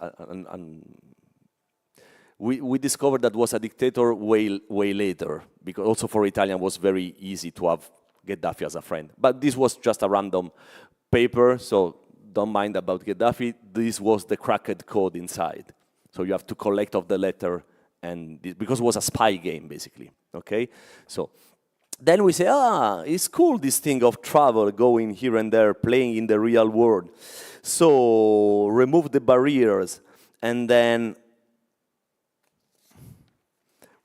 We discovered that was a dictator way later, because also for Italian was very easy to have Gaddafi as a friend. But this was just a random paper, so don't mind about Gaddafi. This was the cracked code inside, so you have to collect of the letter, and because it was a spy game basically. Okay, so. Then we say, it's cool, this thing of travel, going here and there, playing in the real world. So remove the barriers. And then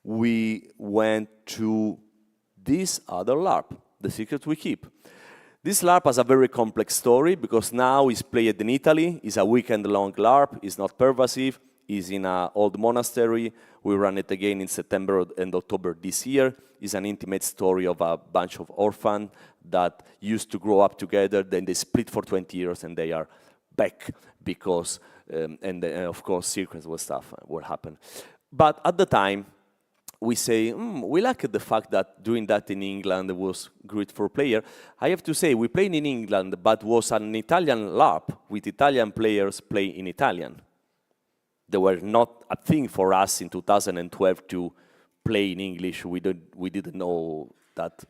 we went to this other LARP, The Secret We Keep. This LARP has a very complex story, because now it's played in Italy. It's a weekend-long LARP. It's not pervasive. It's in an old monastery. We ran it again in September and October this year. It's an intimate story of a bunch of orphans that used to grow up together, then they split for 20 years, and they are back because, and of course, secrets and stuff will happen. But at the time, we say, we like the fact that doing that in England was great for player. I have to say, we played in England, but was an Italian LARP with Italian players playing in Italian. They were not a thing for us in 2012 to play in English. We didn't know that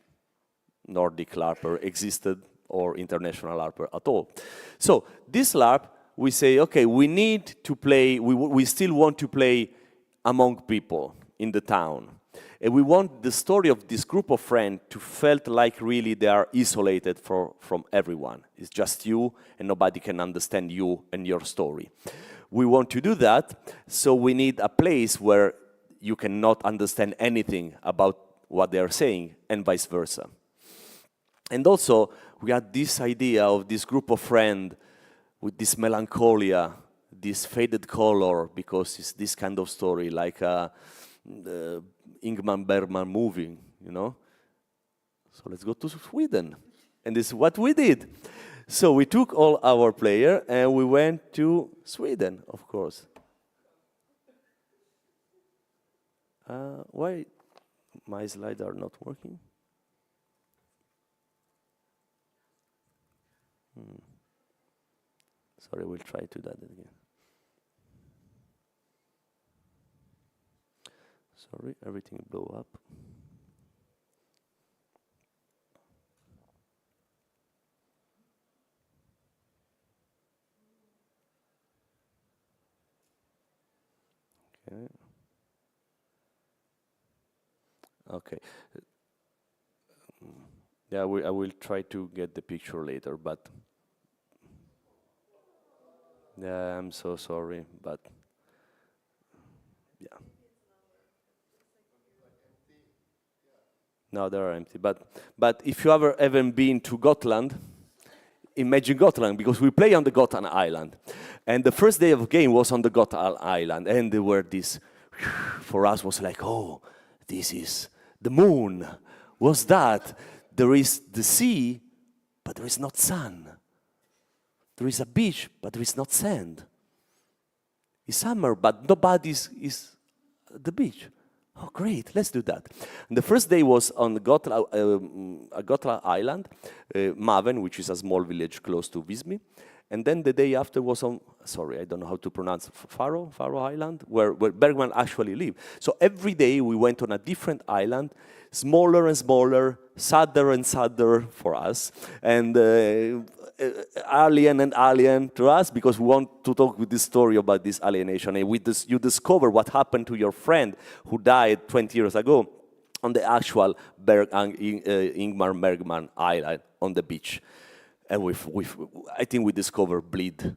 Nordic LARPer existed or international LARPer at all. So this LARP, we say, okay, we need to play, we still want to play among people in the town. And we want the story of this group of friends to felt like really they are isolated from everyone. It's just you, and nobody can understand you and your story. We want to do that, so we need a place where you cannot understand anything about what they are saying, and vice versa. And also, we had this idea of this group of friends with this melancholia, this faded color, because it's this kind of story, like a Ingmar Bergman movie, you know? So let's go to Sweden. And this is what we did. So we took all our player and we went to Sweden, of course. Why my slides are not working? Sorry, we'll try to do that again. Sorry, everything blew up. Okay. Okay. Yeah, I will try to get the picture later, but yeah, I'm so sorry, but yeah. No, they are empty. But if you ever haven't been to Gotland, imagine Gotland, because we play on the Gotland Island. And the first day of the game was on the Gotland Island. And there were this, for us was like, oh, this is the moon. What's that? There is the sea, but there is not sun. There is a beach, but there is not sand. It's summer, but nobody is at the beach. Oh, great, let's do that. And the first day was on Gotland Island, Maven, which is a small village close to Visby. And then the day after was on, sorry, I don't know how to pronounce, Faroe Island, where Bergman actually lived. So every day we went on a different island, smaller and smaller, sadder and sadder for us, and alien and alien to us, because we want to talk with this story about this alienation. And with this, you discover what happened to your friend who died 20 years ago on the actual Ingmar Bergman Island on the beach. And I think we discovered bleed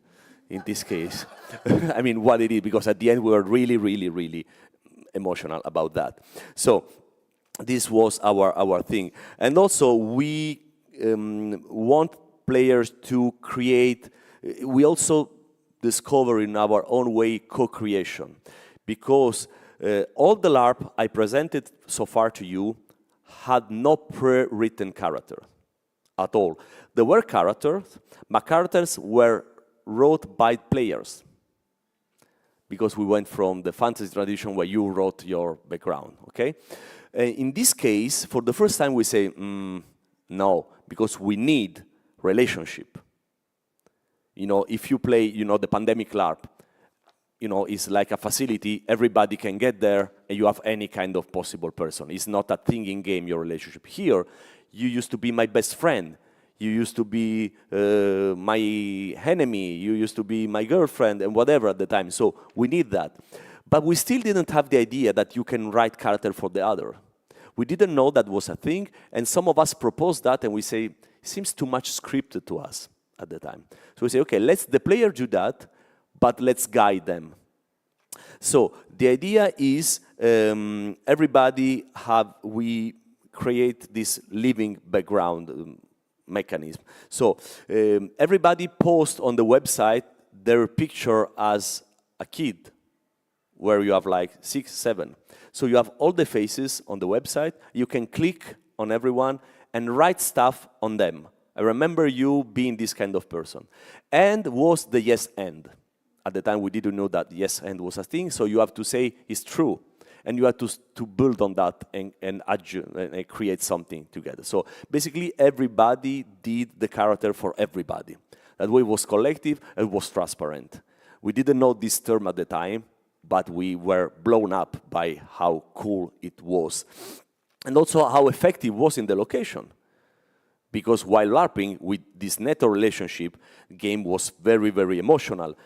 in this case. I mean, what it is, because at the end we were really, really, really emotional about that. So this was our thing. And also we want players to create, we also discover in our own way co-creation, because all the LARP I presented so far to you had no pre-written character at all. There were characters, but characters were wrote by players, because we went from the fantasy tradition where you wrote your background, okay? In this case, for the first time we say, no, because we need relationship. You know, if you play, you know, the pandemic LARP, you know, it's like a facility, everybody can get there, and you have any kind of possible person. It's not a thinking game, your relationship. Here, you used to be my best friend. You used to be my enemy. You used to be my girlfriend, and whatever at the time. So we need that. But we still didn't have the idea that you can write character for the other. We didn't know that was a thing, and some of us proposed that, and we say, it seems too much scripted to us at the time. So we say, okay, let's the player do that, but let's guide them. So the idea is we create this living background mechanism. So everybody posts on the website their picture as a kid, where you have like 6, 7. So you have all the faces on the website. You can click on everyone and write stuff on them. I remember you being this kind of person. And was the yes and. At the time, we didn't know that yes and was a thing, so you have to say it's true. And you have to build on that and create something together. So basically, everybody did the character for everybody. That way it was collective and it was transparent. We didn't know this term at the time, but we were blown up by how cool it was. And also how effective it was in the location. Because while LARPing with this netto relationship, the game was very, very emotional.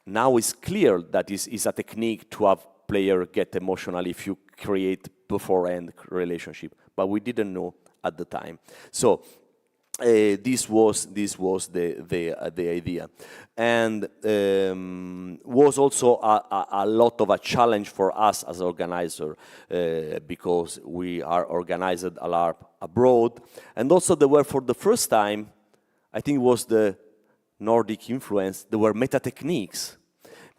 Now it's clear that it's a technique to have player get emotional if you create beforehand relationship, but we didn't know at the time. So this was the idea, and was also a lot of a challenge for us as organizer, because we are organized a LARP abroad, and also there were for the first time, I think it was the Nordic influence, there were meta techniques.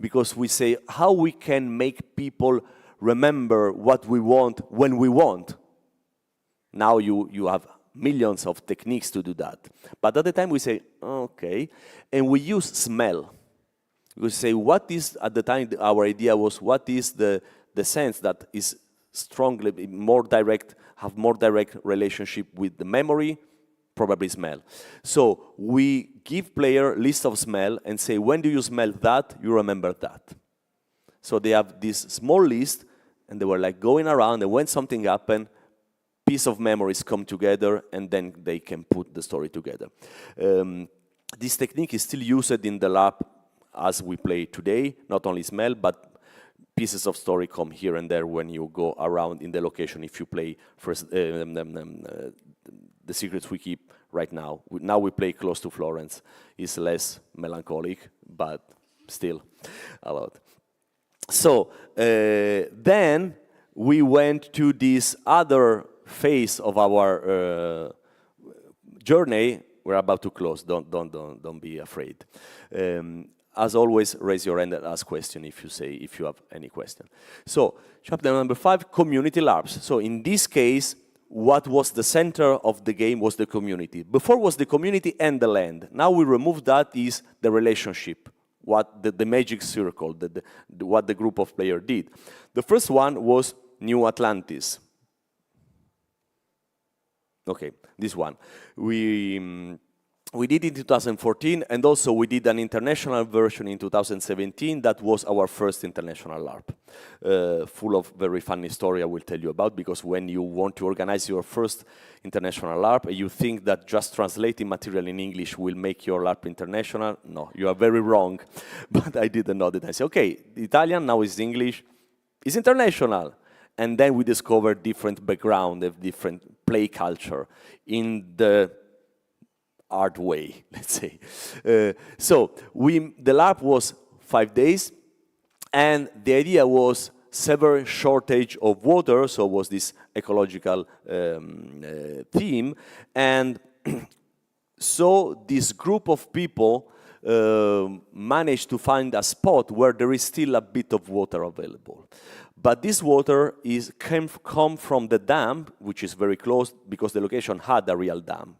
Because we say how we can make people remember what we want when we want. Now you have millions of techniques to do that. But at the time we say, okay, and we use smell. We say, what is, at the time our idea was, what is the sense that is strongly, more direct, have more direct relationship with the memory, probably smell. So we give player list of smell and say, when do you smell that, you remember that. So they have this small list, and they were like going around, and when something happened, piece of memories come together, and then they can put the story together. This technique is still used in the lab as we play today, not only smell, but pieces of story come here and there when you go around in the location. If you play first, the secrets we keep right now. Now we play close to Florence. It's less melancholic, but still a lot. So then we went to this other phase of our journey. We're about to close. Don't be afraid. As always, raise your hand and ask question if you have any question. So chapter number 5, community LARPs. So in this case, what was the center of the game was the community. Before was the community and the land. Now we remove that is the relationship, what the magic circle, what the group of players did. The first one was New Atlantis. Okay, this one. We did it in 2014, and also we did an international version in 2017. That was our first international LARP, full of very funny story I will tell you about, because when you want to organize your first international LARP, you think that just translating material in English will make your LARP international. No, you are very wrong. But I didn't know that. I said, okay, Italian, now is English, is international. And then we discovered different background, different play culture in the art way, let's say. So the LARP was 5 days, and the idea was severe shortage of water, so it was this ecological theme, and so this group of people managed to find a spot where there is still a bit of water available. But this water come from the dam, which is very close, because the location had a real dam.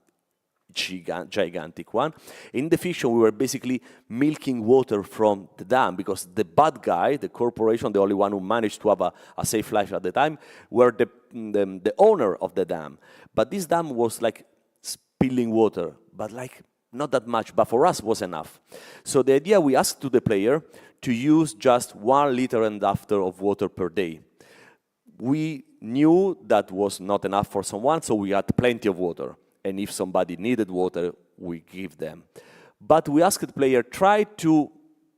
Gigantic one. In the fiction, we were basically milking water from the dam, because the bad guy, the corporation, the only one who managed to have a safe life at the time, were the owner of the dam. But this dam was like spilling water, but like not that much, but for us was enough. So the idea, we asked to the player to use just 1.5 liters of water per day. We knew that was not enough for someone, so we had plenty of water. And if somebody needed water, we give them. But we asked the player, try to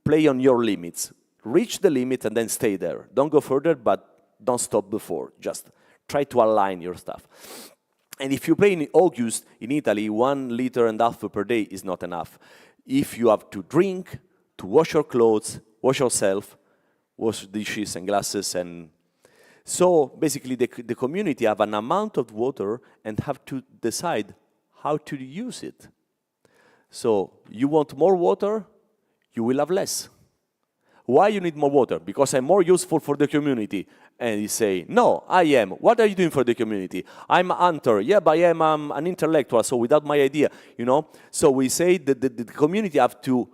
play on your limits. Reach the limit and then stay there. Don't go further, but don't stop before. Just try to align your stuff. And if you play in August, in Italy, 1.5 liters per day is not enough. If you have to drink, to wash your clothes, wash yourself, wash dishes and glasses, and so basically the community have an amount of water and have to decide how to use it. So you want more water, you will have less. Why you need more water? Because I'm more useful for the community. And you say, no, I am. What are you doing for the community? I'm an hunter. Yeah, but I am an intellectual, so without my idea, you know. So we say that the community have to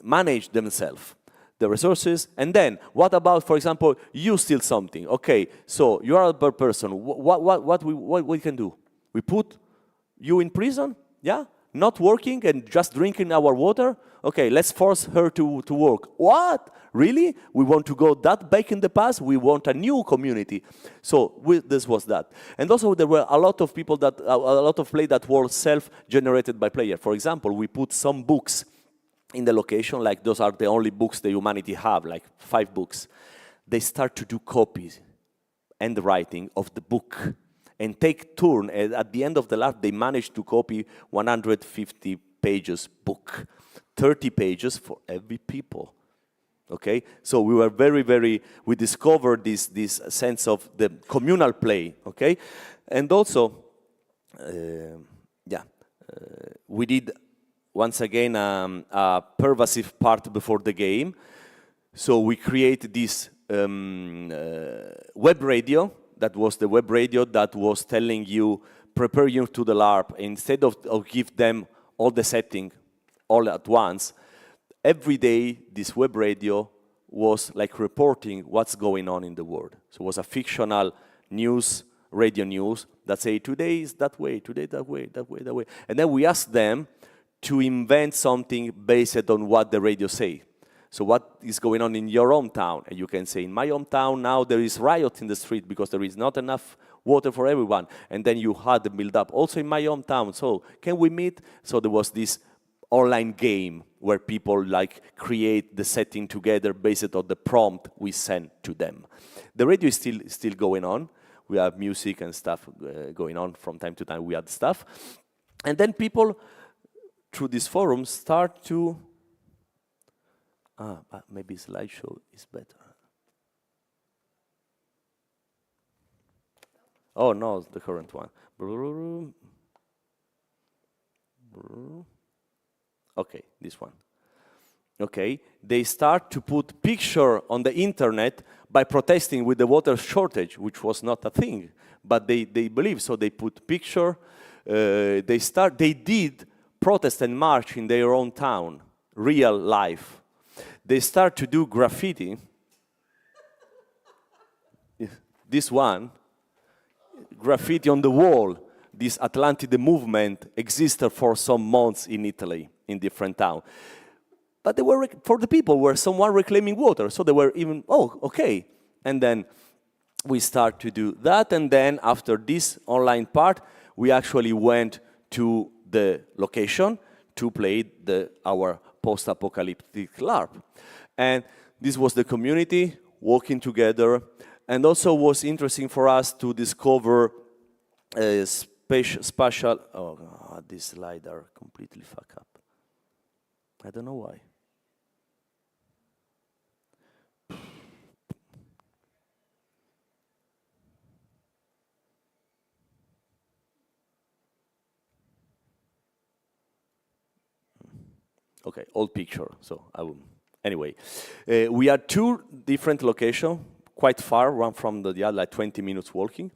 manage themselves, the resources. And then, what about, for example, you steal something? Okay, so you are a bad person. What we can do? We put you in prison? Yeah? Not working and just drinking our water? Okay, let's force her to work. What? Really? We want to go that back in the past? We want a new community. So this was that. And also there were a lot of people that, a lot of play that were self-generated by player. For example, we put some books in the location, like those are the only books the humanity have, like 5 books. They start to do copies and writing of the book and take turn. And at the end of the lab, they managed to copy 150 pages book, 30 pages for every people. Okay, so we were we discovered this sense of the communal play. Okay, and also, we did once again a pervasive part before the game. So we created this web radio that was the web radio that was telling you, prepare you to the LARP. Instead of give them all the setting all at once, every day this web radio was like reporting what's going on in the world. So it was a fictional news, radio news, that say, today is that way, today that way, that way, that way. And then we asked them to invent something based on what the radio say. So what is going on in your hometown? And you can say, in my hometown now there is riot in the street because there is not enough water for everyone. And then you had the build-up. Also in my hometown, so can we meet? So there was this online game where people like create the setting together based on the prompt we send to them. The radio is still going on. We have music and stuff going on from time to time. We had stuff. And then people, through this forum, start to... but maybe slideshow is better. Oh, no, it's the current one. Okay, this one. Okay, they start to put picture on the internet by protesting with the water shortage, which was not a thing, but they believe, so they put picture, they did protest and march in their own town, real life. They start to do graffiti. This one, graffiti on the wall. This Atlantide movement existed for some months in Italy, in different towns. But they were, for the people, were someone reclaiming water, so they were even, oh, okay. And then we start to do that, and then after this online part, we actually went to the location to play our post-apocalyptic LARP. And this was the community working together, and also was interesting for us to discover spatial, oh God, these slides are completely fucked up. I don't know why. Okay, old picture, so I will. Anyway, we had two different locations, quite far, one from the other, like 20 minutes walking.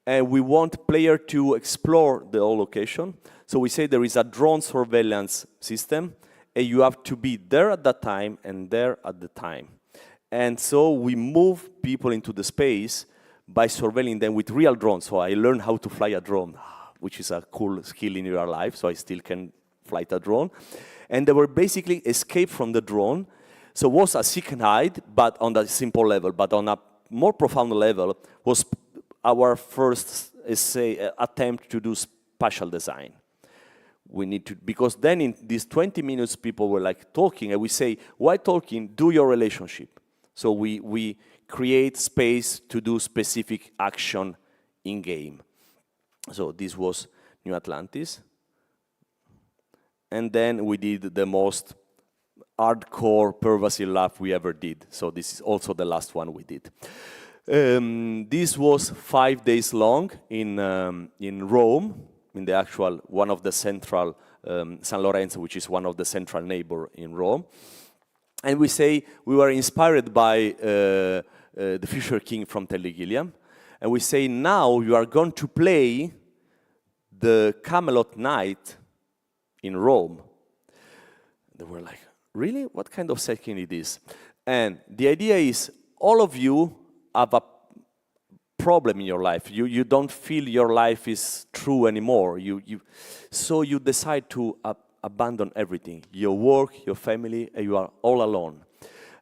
And we want player to explore the whole location. So we say there is a drone surveillance system, and you have to be there at that time and there at the time. And so we move people into the space by surveilling them with real drones. So I learned how to fly a drone, which is a cool skill in your life, so I still can fly a drone. And they were basically escape from the drone. So it was a seek and hide, but on a simple level. But on a more profound level was our first attempt to do spatial design. We need to, because then in these 20 minutes people were like talking, and we say, why talking? Do your relationship. So we create space to do specific action in game. So this was New Atlantis. And then we did the most hardcore pervasive laugh we ever did. So this is also the last one we did. This was 5 days long in Rome, in the actual, one of the central, San Lorenzo, which is one of the central neighbor in Rome. And we say we were inspired by the Fisher King from Terry Gilliam. And we say now you are going to play the Camelot Night in Rome. They were like, really? What kind of setting it is? And the idea is all of you have a problem in your life. You don't feel your life is true anymore. So you decide to abandon everything, your work, your family, and you are all alone.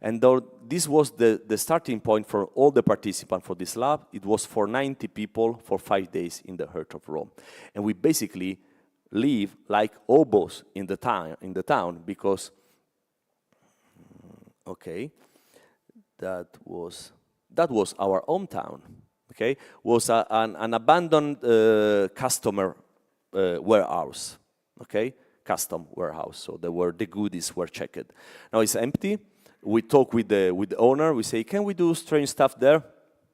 And though this was the starting point for all the participants for this lab, it was for 90 people for 5 days in the heart of Rome. And we basically live like hobos in the town because, okay, that was our hometown. Okay, was an abandoned customer warehouse. Okay, custom warehouse. So the goodies were checked. Now it's empty. We talk with the owner. We say, can we do strange stuff there?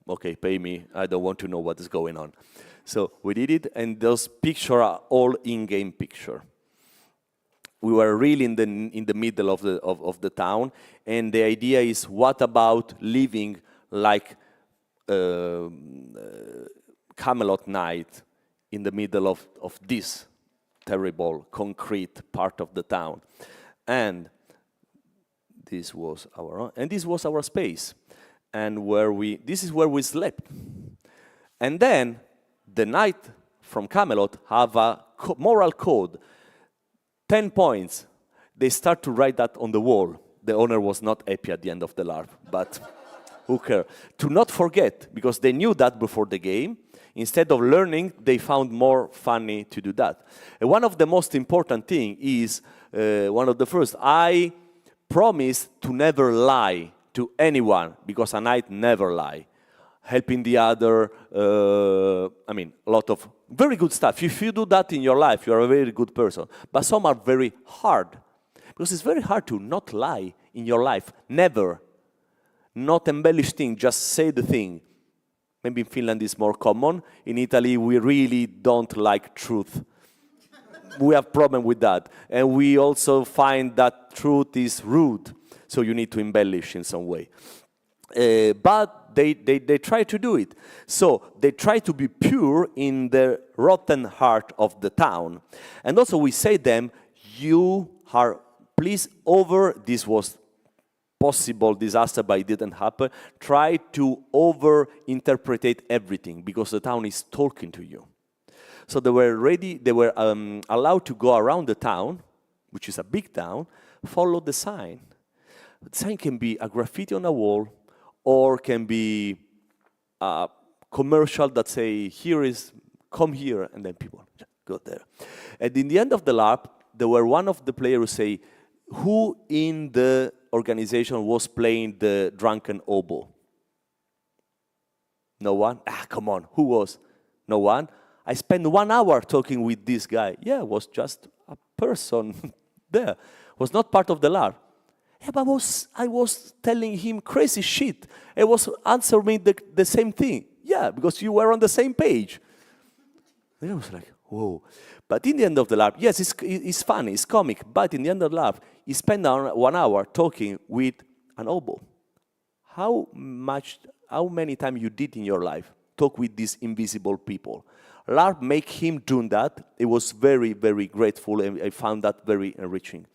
Okay, pay me. I don't want to know what is going on. So we did it, and those pictures are all in-game picture. We were really in the middle of the town, and the idea is, what about living like Camelot night in the middle of this terrible concrete part of the town. And this was our space. And this is where we slept. And then the knight from Camelot have a moral code, 10 points. They start to write that on the wall. The owner was not happy at the end of the LARP, but who cares? To not forget, because they knew that before the game. Instead of learning, they found more funny to do that. And one of the most important thing is, one of the first, I promise to never lie to anyone, because a knight never lie. Helping the other, I mean, a lot of very good stuff. If you do that in your life, you are a very good person. But some are very hard, because it's very hard to not lie in your life. Never. Not embellish things, just say the thing. Maybe in Finland it's more common. In Italy, we really don't like truth. We have problem with that. And we also find that truth is rude. So you need to embellish in some way. But they try to do it. So they try to be pure in the rotten heart of the town. And also we say them, you are, please, this was possible disaster, but it didn't happen. Try to over-interpret everything, because the town is talking to you. So they were allowed to go around the town, which is a big town, follow the sign. The sign can be a graffiti on a wall, or can be a commercial that say, come here, and then people go there. And in the end of the LARP, there were one of the players who say, who in the organization was playing the drunken oboe? No one? Come on, who was? No one? I spent 1 hour talking with this guy. Yeah, it was just a person there. Was not part of the LARP. Yeah, but I was telling him crazy shit. He was answering me the same thing. Yeah, because you were on the same page. And I was like, whoa. But in the end of the LARP, yes, it's funny, it's comic, but in the end of the LARP, he spent 1 hour talking with an oboe. How many times you did in your life talk with these invisible people? LARP make him do that. It was very, very grateful, and I found that very enriching.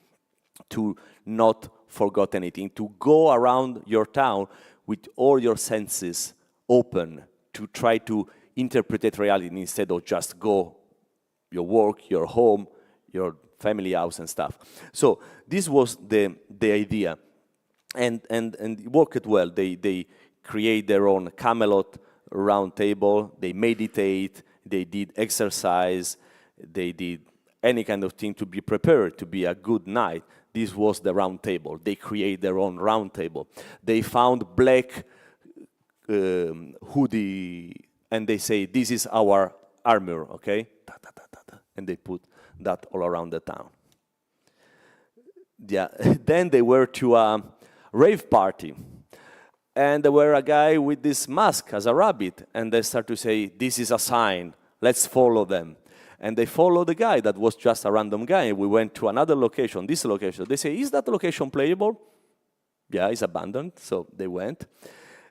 To not forget anything, to go around your town with all your senses open, to try to interpret reality instead of just go your work, your home, your family house and stuff. So this was the idea, and it worked well. They create their own Camelot round table. They meditate. They did exercise. They did any kind of thing to be prepared to be a good night. This was the round table. They create their own round table. They found black hoodie, and they say, this is our armor, okay? And they put that all around the town. Yeah. Then they were to a rave party, and there were a guy with this mask as a rabbit, and they start to say, this is a sign, let's follow them. And they followed the guy that was just a random guy. We went to another location, this location. They say, is that location playable? Yeah, it's abandoned, so they went.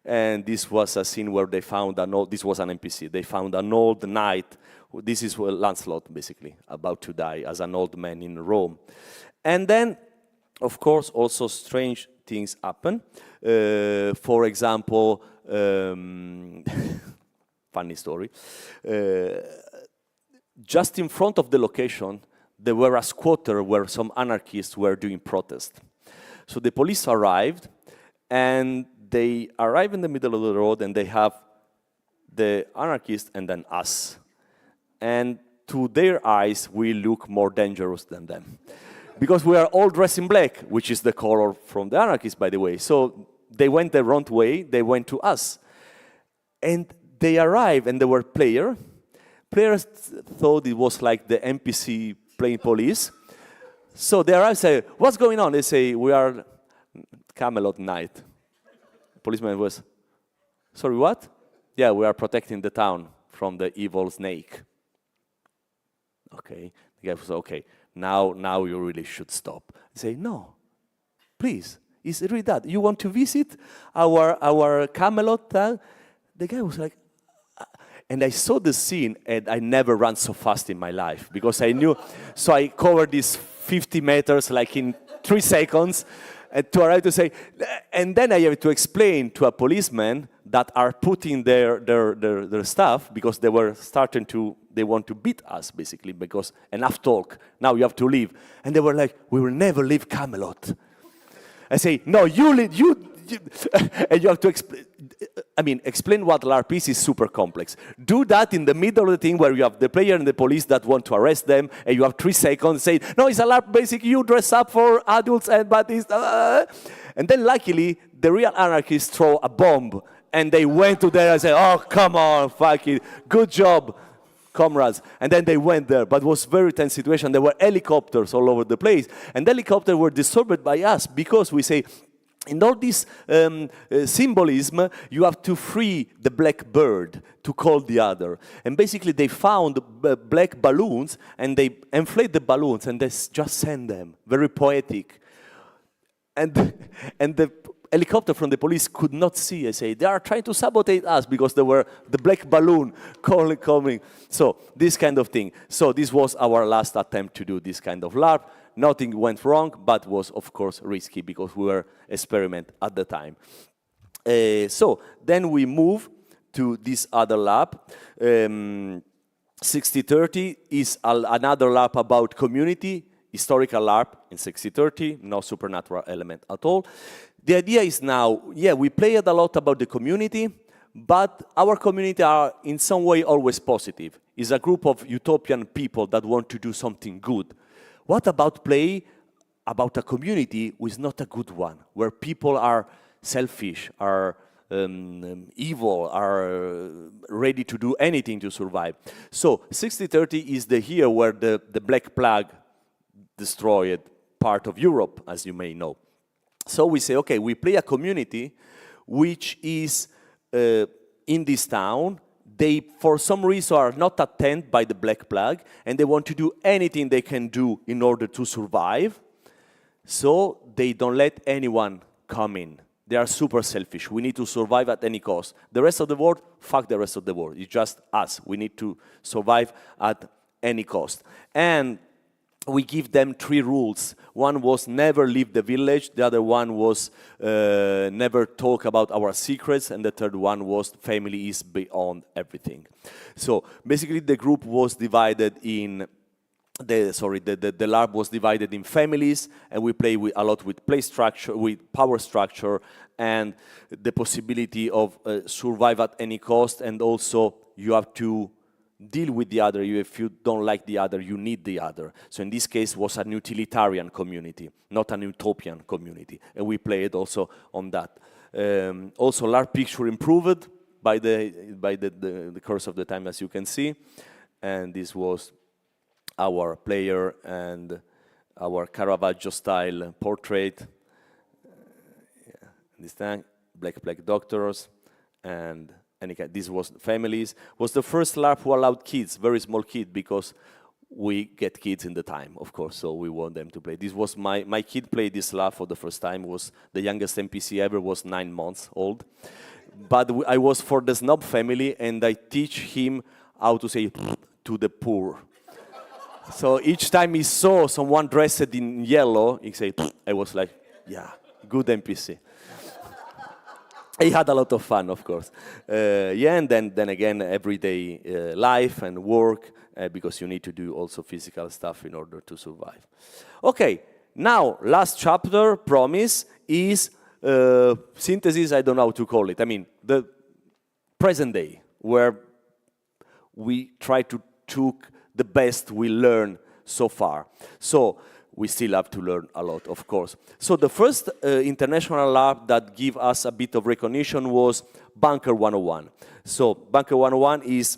And this was a scene where they found this was an NPC. They found an old knight. This is Lancelot, basically, about to die as an old man in Rome. And then, of course, also strange things happen. For example, funny story. Just in front of the location, there were a squatter where some anarchists were doing protest. So the police arrived, and they arrive in the middle of the road, and they have the anarchists and then us. And to their eyes, we look more dangerous than them. Because we are all dressed in black, which is the color from the anarchists, by the way. So they went the wrong way, they went to us. And they arrived, and they were players. Players thought it was like the NPC playing police. So they arrive and say, what's going on? They say, we are Camelot Knight. The policeman was, sorry, what? Yeah, we are protecting the town from the evil snake. Okay. The guy was, okay, now you really should stop. They say, no, please, it's really that. You want to visit our Camelot town? the guy was like, and I saw the scene, and I never ran so fast in my life because I knew. So I covered these 50 meters like in 3 seconds to arrive to say, and then I have to explain to a policeman that are putting their stuff because they were starting to, they want to beat us basically because enough talk, now you have to leave. And they were like, we will never leave Camelot. I say, no, you and you have to explain what LARP is super complex. Do that in the middle of the thing where you have the player and the police that want to arrest them, and you have 3 seconds saying, no, it's a LARP, basically you dress up for adults, but it's... And then luckily, the real anarchists throw a bomb, and they went to there and said, oh, come on, fuck it, good job, comrades. And then they went there, but it was a very tense situation. There were helicopters all over the place, and the helicopters were disturbed by us because we say, in all this symbolism, you have to free the black bird to call the other. And basically they found black balloons, and they inflate the balloons, and they just send them. Very poetic. And the helicopter from the police could not see. I say, they are trying to sabotage us because there were the black balloon coming. So this kind of thing. So this was our last attempt to do this kind of LARP. Nothing went wrong, but was, of course, risky because we were experiment at the time. So then we move to this other lab. 6030 is another lab about community, historical LARP in 6030, no supernatural element at all. The idea is now, yeah, we played a lot about the community, but our community are in some way always positive. It's a group of utopian people that want to do something good. What about play about a community who is not a good one, where people are selfish, are evil, are ready to do anything to survive? So 6030 is the year where the Black Plague destroyed part of Europe, as you may know. So we say, okay, we play a community which is in this town. They, for some reason, are not attended by the Black Plague, and they want to do anything they can do in order to survive. So they don't let anyone come in. They are super selfish. We need to survive at any cost. The rest of the world, fuck the rest of the world. It's just us. We need to survive at any cost. And we give them 3 rules. One was never leave the village. The other one was never talk about our secrets. And the third one was family is beyond everything. So basically the group was divided in, the LARP was divided in families, and we play a lot with play structure, with power structure, and the possibility of survive at any cost, and also you have to deal with the other. If you don't like the other, you need the other. So in this case, it was an utilitarian community, not an utopian community. And we played also on that. Also, LARP picture improved by the course of the time, as you can see. And this was our player and our Caravaggio-style portrait. This time, black doctors, and this was families. Was the first LARP who allowed kids, very small kids, because we get kids in the time, of course, so we want them to play. This was my kid played this LARP for the first time. Was the youngest NPC ever, was 9 months old. But I was for the snob family, and I teach him how to say to the poor. So each time he saw someone dressed in yellow, he said, I was like, yeah, good NPC. He had a lot of fun, of course. Yeah, and then again, everyday life and work, because you need to do also physical stuff in order to survive. Okay, now, last chapter, promise, is synthesis, I don't know how to call it. I mean, the present day, where we try to took the best we learned so far. So we still have to learn a lot, of course. So the first international lab that gave us a bit of recognition was Bunker 101. So Bunker 101 is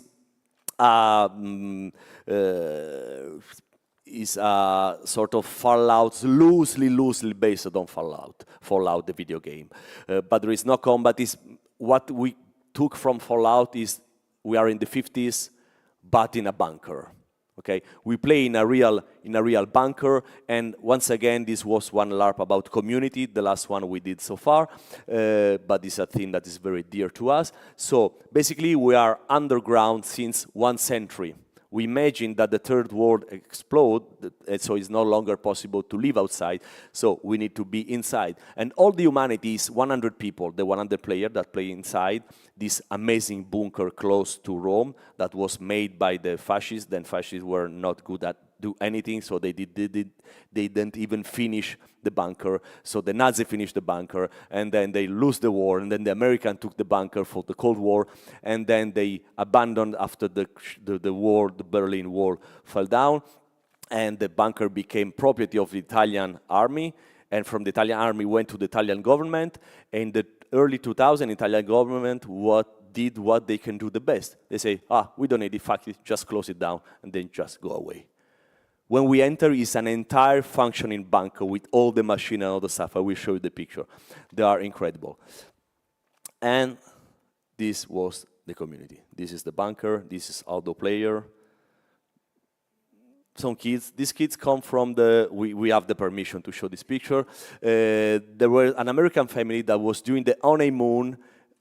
a sort of Fallout, loosely based on Fallout the video game. But there is no combat. What we took from Fallout is we are in the 50s, but in a bunker. Okay, we play in a real bunker, and once again, this was one LARP about community, the last one we did so far, but it's a thing that is very dear to us. So basically, we are underground since 1 century. We imagine that the third world explode, and so it's no longer possible to live outside, so we need to be inside. And all the humanity is 100 people, the 100 players that play inside this amazing bunker close to Rome that was made by the fascists. Then fascists were not good at do anything, so they didn't even finish the bunker. So the Nazi finished the bunker, and then they lose the war, and then the American took the bunker for the Cold War, and then they abandoned after the war, the Berlin Wall fell down, and the bunker became property of the Italian army, and from the Italian army went to the Italian government. In the early 2000s, Italian government did what they can do the best. They say, we don't need it, fuck it, just close it down, and then just go away. When we enter, it's an entire functioning bunker with all the machine and all the stuff. I will show you the picture. They are incredible. And this was the community. This is the bunker. This is outdoor player. Some kids. These kids come from we have the permission to show this picture. There was an American family that was doing the honeymoon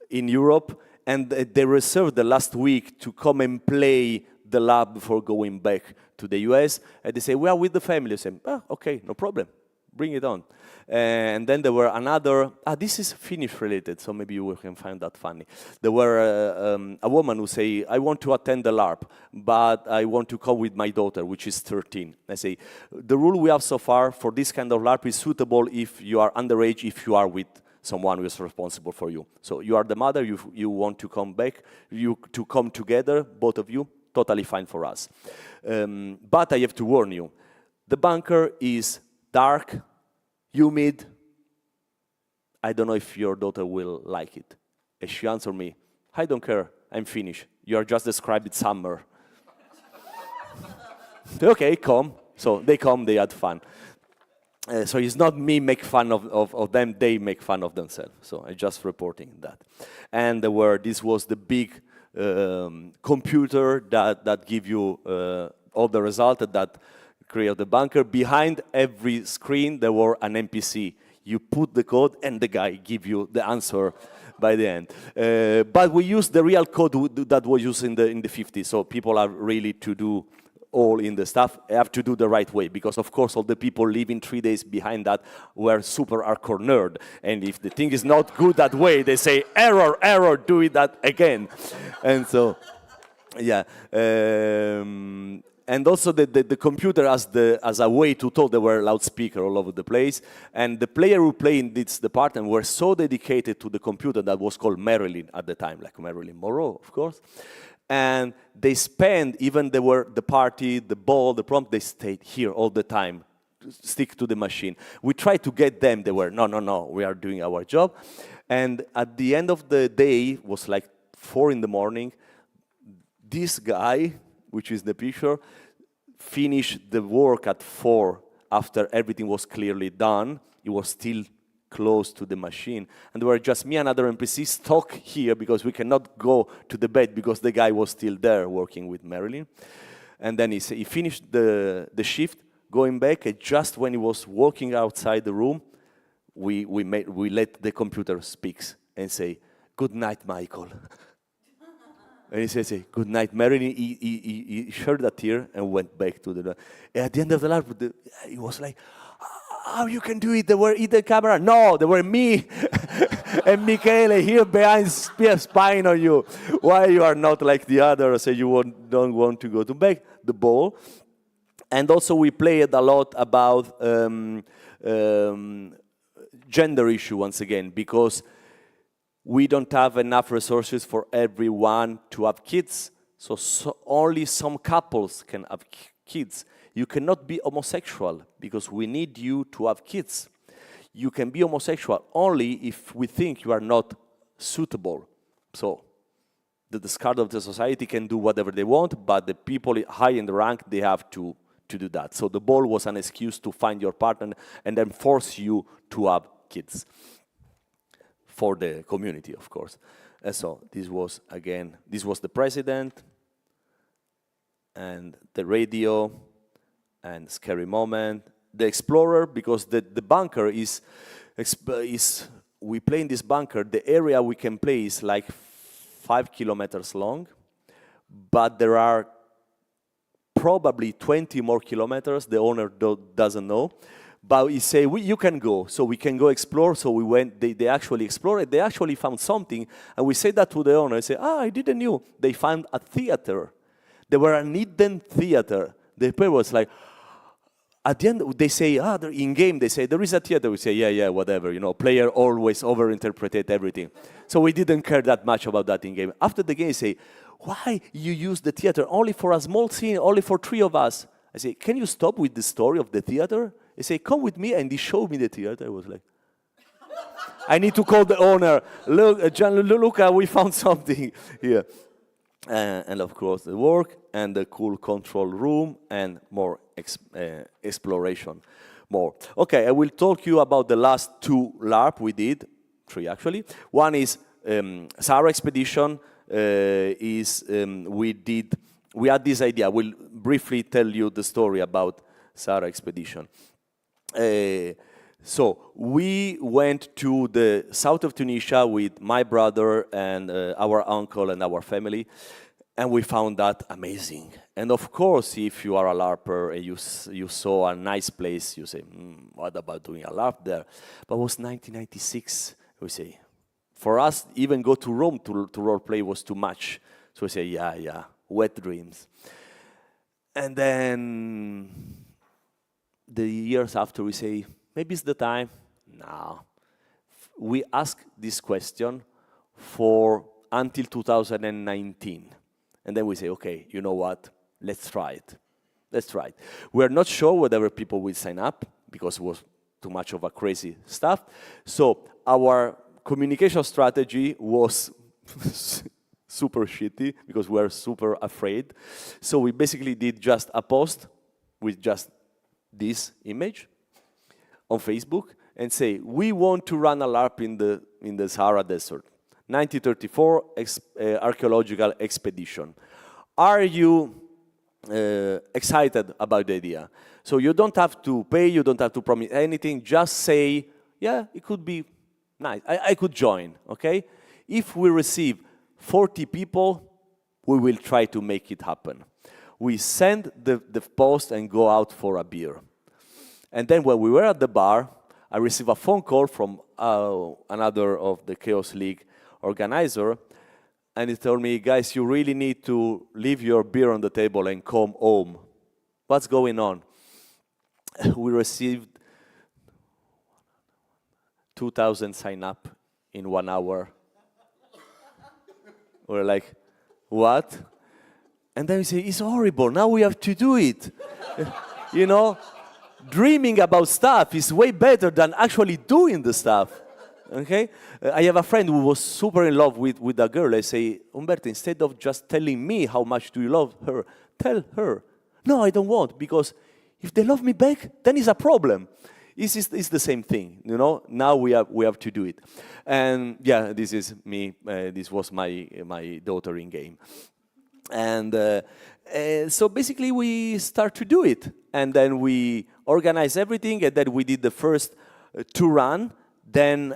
in Europe, and they reserved the last week to come and play the lab before going back to the US, and they say, we are with the family. I say, okay, no problem, bring it on. And then there were another, this is Finnish related, so maybe you can find that funny. There were a woman who say, I want to attend the LARP, but I want to come with my daughter, which is 13. I say, the rule we have so far for this kind of LARP is suitable if you are underage, if you are with someone who is responsible for you. So you are the mother, you want to come back, to come together, both of you, totally fine for us. But I have to warn you, the bunker is dark, humid. I don't know if your daughter will like it. And she answered me, I don't care, I'm finished. You are just describing summer. Okay, come. So they come, they had fun. So it's not me make fun of them, they make fun of themselves. So I'm just reporting that. And this was the big computer that give you all the result that create the bunker. Behind every screen there were an NPC. You put the code and the guy give you the answer by the end. But we use the real code that was used in the 50s. So people are really to do all in the stuff, have to do the right way, because of course all the people living 3 days behind that were super hardcore nerd, and if the thing is not good that way, they say error, error, do it that again. And so, yeah. And also the computer as a way to talk. There were loudspeakers all over the place, and the player who played in this department were so dedicated to the computer that was called Marilyn at the time, like Marilyn Monroe, of course. And they spent, even they were the party, the ball, the prom, they stayed here all the time, stick to the machine. We tried to get them, they were, no, we are doing our job. And at the end of the day, was like 4 in the morning, this guy, which is the picture, finished the work at 4 after everything was clearly done. He was still close to the machine, and there were just me and other NPCs stuck here because we cannot go to the bed because the guy was still there working with Marilyn. And then he finished the shift, going back, and just when he was walking outside the room, we let the computer speak and say, "Good night, Michael." And he says, "Good night, Marilyn." He shed a tear and went back to the. At the end of the LARP, he was like, "How you can do it? They were in the camera." No, they were me and Michele here behind, spying on you. Why you are not like the others? Say you don't want to go to back the ball. And also we played a lot about gender issue once again, because we don't have enough resources for everyone to have kids. So only some couples can have kids. You cannot be homosexual because we need you to have kids. You can be homosexual only if we think you are not suitable. So the discard of the society can do whatever they want, but the people high in the rank, they have to do that. So the ball was an excuse to find your partner and then force you to have kids. For the community, of course. And so this was, again, this was the president. and the radio, and scary moment. The explorer, because the bunker is we play in this bunker. The area we can play is like 5 kilometers long, but there are probably 20 more kilometers. The owner doesn't know, but he say you can go, so we can go explore. So we went. They actually explored. They actually found something, and we say that to the owner. I say, I didn't know. They found a theater. There were an hidden theater. The people was like. At the end, they say, in game, they say, there is a theater. We say, yeah, whatever. Player always overinterpreted everything. So we didn't care that much about that in game. After the game, they say, why you use the theater only for a small scene, only for 3 of us? I say, can you stop with the story of the theater? They say, come with me, and they showed me the theater. I was like, I need to call the owner. Look, Gianluca, we found something here. And of course, the work and the cool control room and more exploration. More. Okay, I will talk you about the last 2 LARP we did, 3 actually. One is Sahara Expedition. We had this idea. I will briefly tell you the story about Sahara Expedition. So we went to the south of Tunisia with my brother and our uncle and our family, and we found that amazing. And of course, if you are a LARPer and you saw a nice place, you say, what about doing a LARP there? But it was 1996, we say. For us, even go to Rome to role play was too much. So we say, yeah, wet dreams. And then the years after, we say, maybe it's the time. No. We asked this question for until 2019. And then we say, okay, you know what? Let's try it. We're not sure whether people will sign up because it was too much of a crazy stuff. So our communication strategy was super shitty because we were super afraid. So we basically did just a post with just this image on Facebook and say, we want to run a LARP in the Sahara Desert. 1934 archaeological expedition. Are you excited about the idea? So you don't have to pay, you don't have to promise anything, just say, yeah, it could be nice. I could join, okay? If we receive 40 people, we will try to make it happen. We send the post and go out for a beer. And then when we were at the bar, I received a phone call from another of the Chaos League organizer, and he told me, guys, you really need to leave your beer on the table and come home. What's going on? We received 2,000 sign up in 1 hour. We're like, what? And then we say, it's horrible, now we have to do it. Dreaming about stuff is way better than actually doing the stuff. Okay? I have a friend who was super in love with a girl. I say, Umberto, instead of just telling me how much do you love her, tell her. No, I don't want, because if they love me back, then it's a problem. It's the same thing, Now we have to do it. And yeah, this is me. This was my daughter in game. And so basically we start to do it. And then we organize everything, and then we did the first 2 run. Then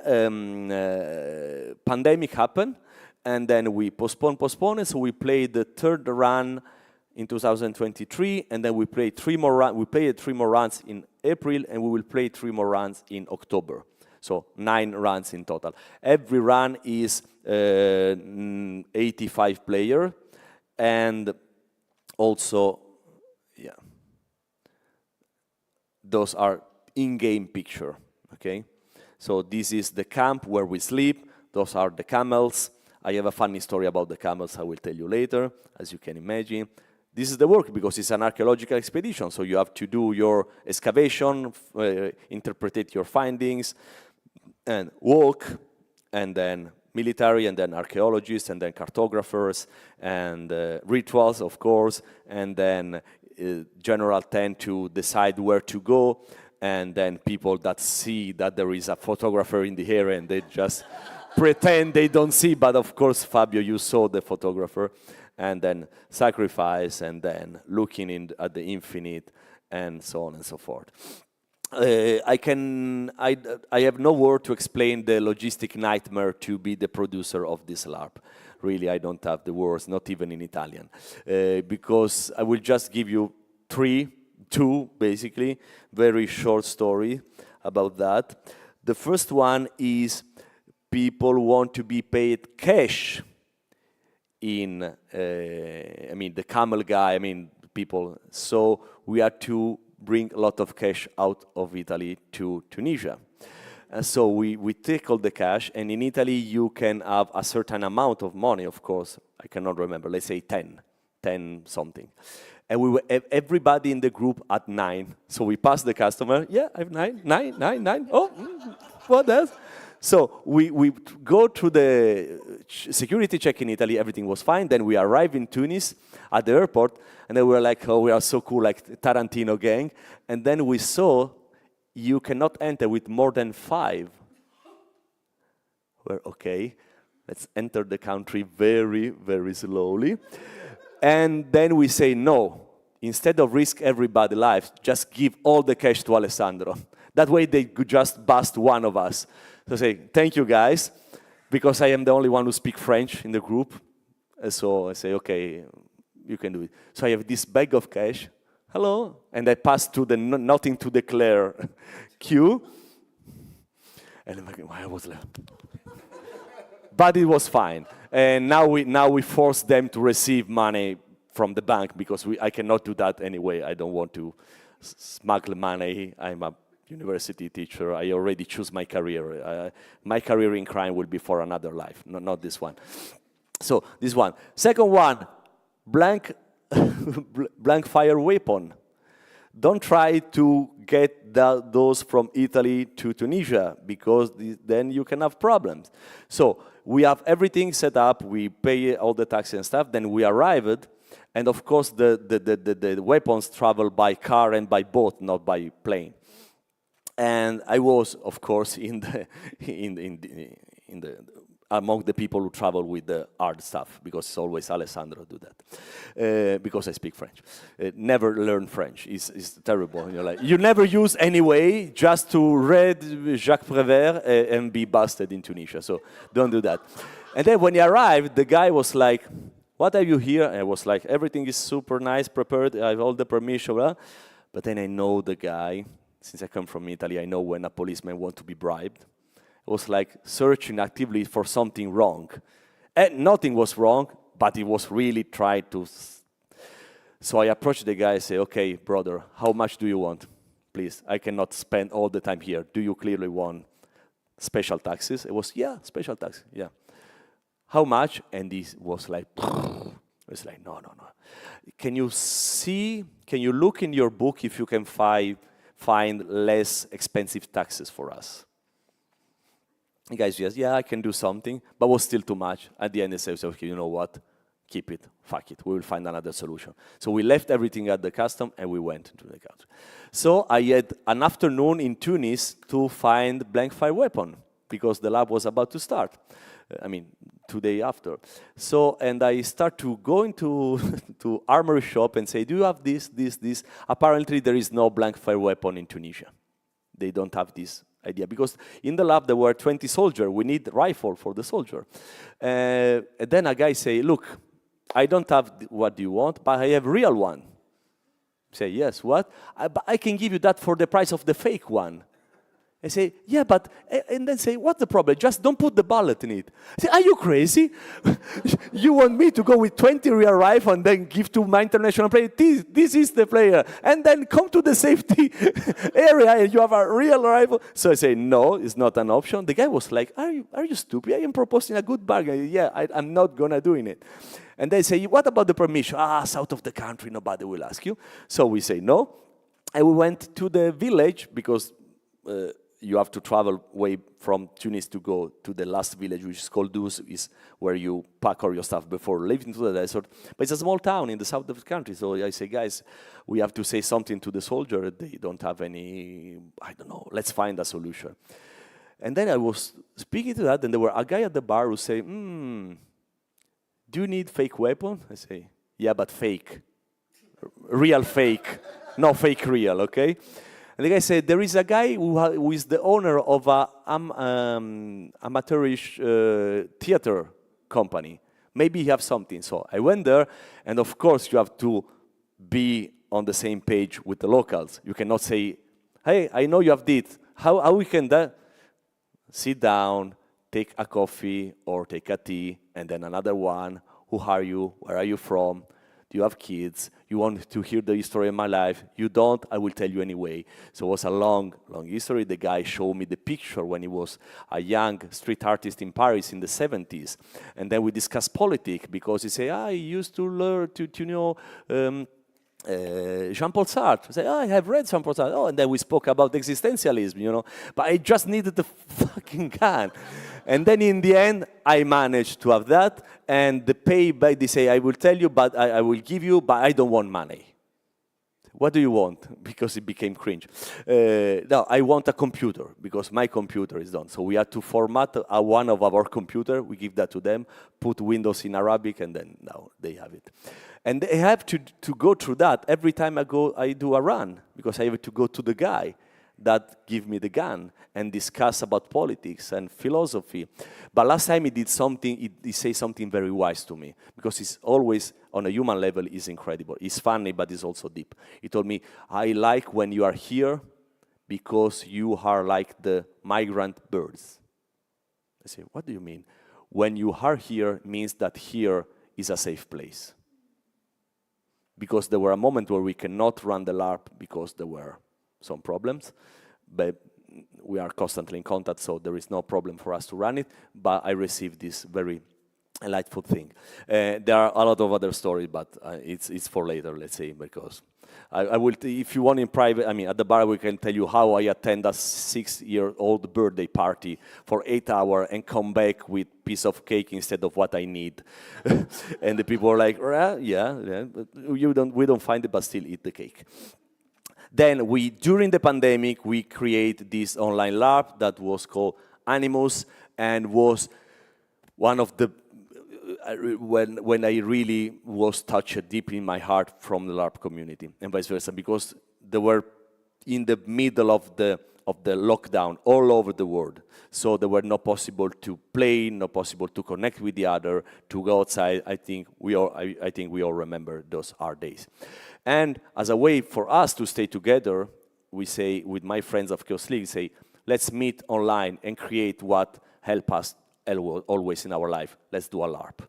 pandemic happened, and then we postponed, and so we played the 3rd run in 2023, and then we played 3 more runs. We played 3 more runs in April, and we will play 3 more runs in October. So 9 runs in total. Every run is 85 player, and also, yeah, those are in-game picture, okay? So this is the camp where we sleep. Those are the camels. I have a funny story about the camels I will tell you later, as you can imagine. This is the work because it's an archaeological expedition, so you have to do your excavation, interpret your findings, and walk, and then military, and then archaeologists, and then cartographers, and rituals, of course, and then general tend to decide where to go, and then people that see that there is a photographer in the area and they just pretend they don't see, but of course, Fabio, you saw the photographer. and then sacrifice, and then looking at the infinite, and so on and so forth. I have no word to explain the logistic nightmare to be the producer of this LARP. Really, I don't have the words, not even in Italian, because I will just give you two basically, very short story about that. The first one is people want to be paid cash in, I mean, the camel guy, I mean, people. So we had to bring a lot of cash out of Italy to Tunisia. And so we take all the cash, and in Italy you can have a certain amount of money, of course, I cannot remember, let's say 10 something. And we were, everybody in the group at 9. So we passed the customer, yeah, I have 9, oh, what else? So we go to the security check in Italy, everything was fine. Then we arrive in Tunis at the airport, and then we were like, oh, we are so cool, like Tarantino gang. And then we saw you cannot enter with more than 5. We're okay, let's enter the country very, very slowly. And then we say, no, instead of risk everybody's life, just give all the cash to Alessandro. That way they could just bust one of us. So say, thank you guys, because I am the only one who speaks French in the group. So I say, okay, you can do it. So I have this bag of cash, hello, and I pass to the nothing to declare queue. And I was like, but it was fine. And now we force them to receive money from the bank, because I cannot do that anyway. I don't want to smuggle money. I'm a university teacher. I already choose my career. My career in crime will be for another life, not this one. So this one. Second one, blank fire weapon. Don't try to get those from Italy to Tunisia, because then you can have problems. So we have everything set up. We pay all the taxes and stuff. Then we arrived, and of course the weapons travel by car and by boat, not by plane. And I was, of course, among the people who travel with the hard stuff, because it's always Alessandro do that, because I speak French. Never learn French. It's terrible. You're like, you never use anyway, just to read Jacques Prévert and be busted in Tunisia. So don't do that. And then when he arrived, the guy was like, what are you here? And I was like, everything is super nice, prepared. I have all the permission. Blah. But then I know the guy. Since I come from Italy, I know when a policeman wants to be bribed. It was like searching actively for something wrong. And nothing was wrong, but he was really trying to. So I approached the guy and say, okay, brother, how much do you want? Please, I cannot spend all the time here. Do you clearly want special taxes? It was, yeah, special taxes, yeah. How much? And he was like, it's like, no. Can you look in your book if you can find less expensive taxes for us? The guy says, yeah, I can do something, but was still too much. At the end, they said, okay, you know what? Keep it, fuck it, we will find another solution. So we left everything at the custom and we went into the country. So I had an afternoon in Tunis to find blank fire weapon, because the lab was about to start. 2 days after. So, and I start to go into to armory shop and say, do you have this? Apparently there is no blank fire weapon in Tunisia. They don't have this idea, because in the lab there were 20 soldiers. We need rifle for the soldier. And then a guy say, look, I don't have what you want, but I have real one. Say, yes, what? But I can give you that for the price of the fake one. I say, yeah, but, and then say, what's the problem? Just don't put the bullet in it. I say, are you crazy? You want me to go with 20 real rifle and then give to my international player? This is the player. And then come to the safety area and you have a real rifle. So I say, no, it's not an option. The guy was like, are you stupid? I am proposing a good bargain. Yeah, I'm not going to do it. And they say, what about the permission? South of the country, nobody will ask you. So we say no. And we went to the village, because you have to travel way from Tunis to go to the last village, which is called Dus, is where you pack all your stuff before leaving to the desert. But it's a small town in the south of the country. So I say, guys, we have to say something to the soldier. They don't have any, I don't know, let's find a solution. And then I was speaking to that, and there were a guy at the bar who said, do you need fake weapon? I say, yeah, but fake. Real fake, no fake real, okay? And the guy said, there is a guy who is the owner of a amateurish theater company. Maybe you have something. So I went there, and of course you have to be on the same page with the locals. You cannot say, hey, I know you have this. How we can that? Sit down, take a coffee or take a tea, and then another one. Who are you? Where are you from? Do you have kids? You want to hear the history of my life? You don't? I will tell you anyway. So it was a long, long history. The guy showed me the picture when he was a young street artist in Paris in the 70s. And then we discussed politics because he said, I used to learn to know Jean-Paul Sartre. I said, I have read Jean-Paul Sartre. Oh, and then we spoke about existentialism, you know. But I just needed the fucking gun. And then in the end, I managed to have that. And the payback, they say, I will tell you, but I will give you, but I don't want money. What do you want? Because it became cringe. No, I want a computer, because my computer is done. So we had to format one of our computer. We give that to them, put Windows in Arabic, and then now they have it. And they have to go through that. Every time I do a run, because I have to go to the guy that give me the gun and discuss about politics and philosophy. But last time he did something, he said something very wise to me, because he's always, on a human level, is incredible. He's funny, but he's also deep. He told me, I like when you are here because you are like the migrant birds. I say, what do you mean? When you are here means that here is a safe place. Because there were a moment where we cannot run the LARP because there were some problems, but we are constantly in contact, so there is no problem for us to run it, but I received this very delightful thing. There are a lot of other stories, but it's for later, let's say, because I will, if you want in private, I mean, at the bar we can tell you how I attend a 6-year-old birthday party for 8 hours and come back with piece of cake instead of what I need. And the people are like, yeah, we don't find it, but still eat the cake. Then during the pandemic, we create this online LARP that was called Animus, and was one of the, when I really was touched deep in my heart from the LARP community, and vice versa, because they were in the middle of the lockdown all over the world. So they were not possible to play, not possible to connect with the other, to go outside. I think we all remember those hard days. And as a way for us to stay together, we say, with my friends of Chaos League, say, let's meet online and create what help us always in our life. Let's do a LARP.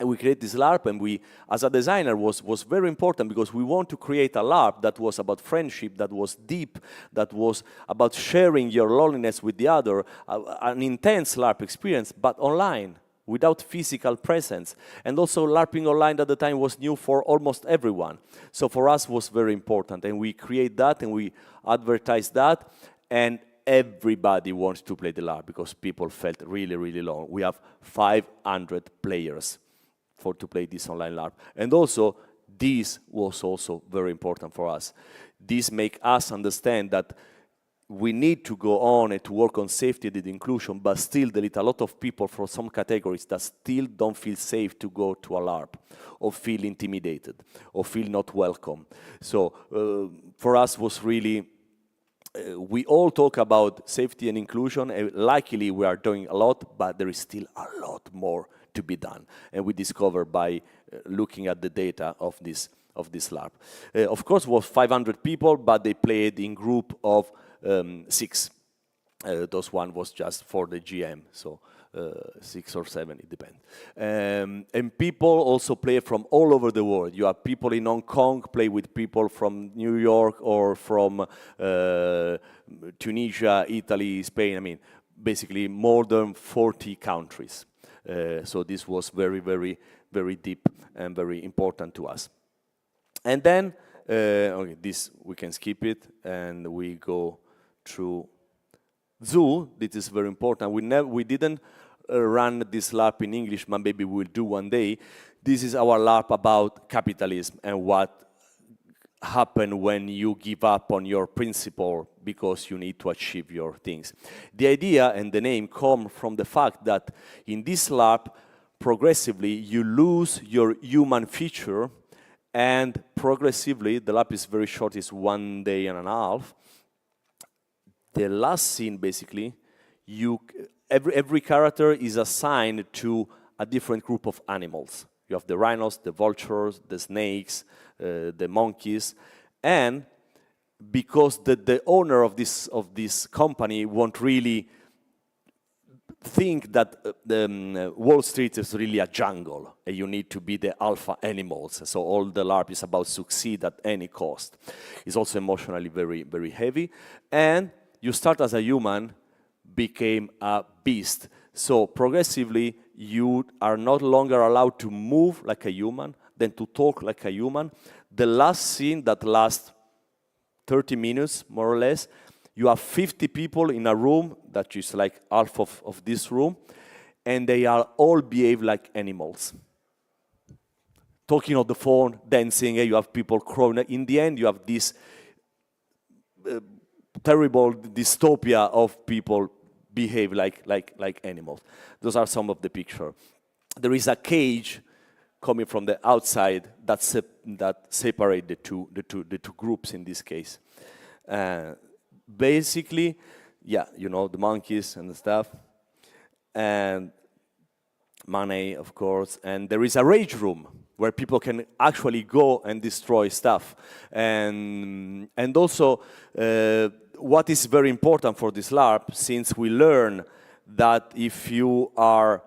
And we create this LARP, and we, as a designer, was very important, because we want to create a LARP that was about friendship, that was deep, that was about sharing your loneliness with the other, an intense LARP experience, but online, without physical presence. And also LARPing online at the time was new for almost everyone. So for us was very important, and we create that and we advertise that, and everybody wants to play the LARP because people felt really, really long. We have 500 players to play this online LARP. And also, this was also very important for us. This makes us understand that we need to go on and to work on safety and inclusion, but still there is a lot of people from some categories that still don't feel safe to go to a LARP, or feel intimidated, or feel not welcome. So for us was really, we all talk about safety and inclusion, and luckily we are doing a lot, but there is still a lot more to be done. And we discover by looking at the data of this LARP. Of course, it was 500 people, but they played in group of 6. Those one was just for the GM, so 6 or 7, it depends. And people also play from all over the world. You have people in Hong Kong play with people from New York or from Tunisia, Italy, Spain. I mean, basically more than 40 countries. So this was very, very, very deep and very important to us. And then, okay, this we can skip it, and we go through Zoo. This is very important. We didn't run this LARP in English, but maybe we'll do one day. This is our LARP about capitalism and what happens when you give up on your principle because you need to achieve your things. The idea and the name come from the fact that in this LARP, progressively you lose your human feature, and progressively, the LARP is very short, it's 1 day and a half. The last scene, basically, every character is assigned to a different group of animals. You have the rhinos, the vultures, the snakes, the monkeys, and because the owner of this company won't really think that Wall Street is really a jungle, and you need to be the alpha animals. So all the LARP is about succeed at any cost. It's also emotionally very, very heavy, and you start as a human, became a beast. So progressively, you are not longer allowed to move like a human, then to talk like a human. The last scene that lasts 30 minutes, more or less, you have 50 people in a room that is like half of this room, and they are all behave like animals. Talking on the phone, dancing, you have people crying. In the end, you have this terrible dystopia of people behave like animals. Those are some of the picture. There is a cage coming from the outside that separate the two groups in this case. Basically, yeah, you know, the monkeys and the stuff, and money, of course, and there is a rage room where people can actually go and destroy stuff, and also what is very important for this LARP, since we learn that if you are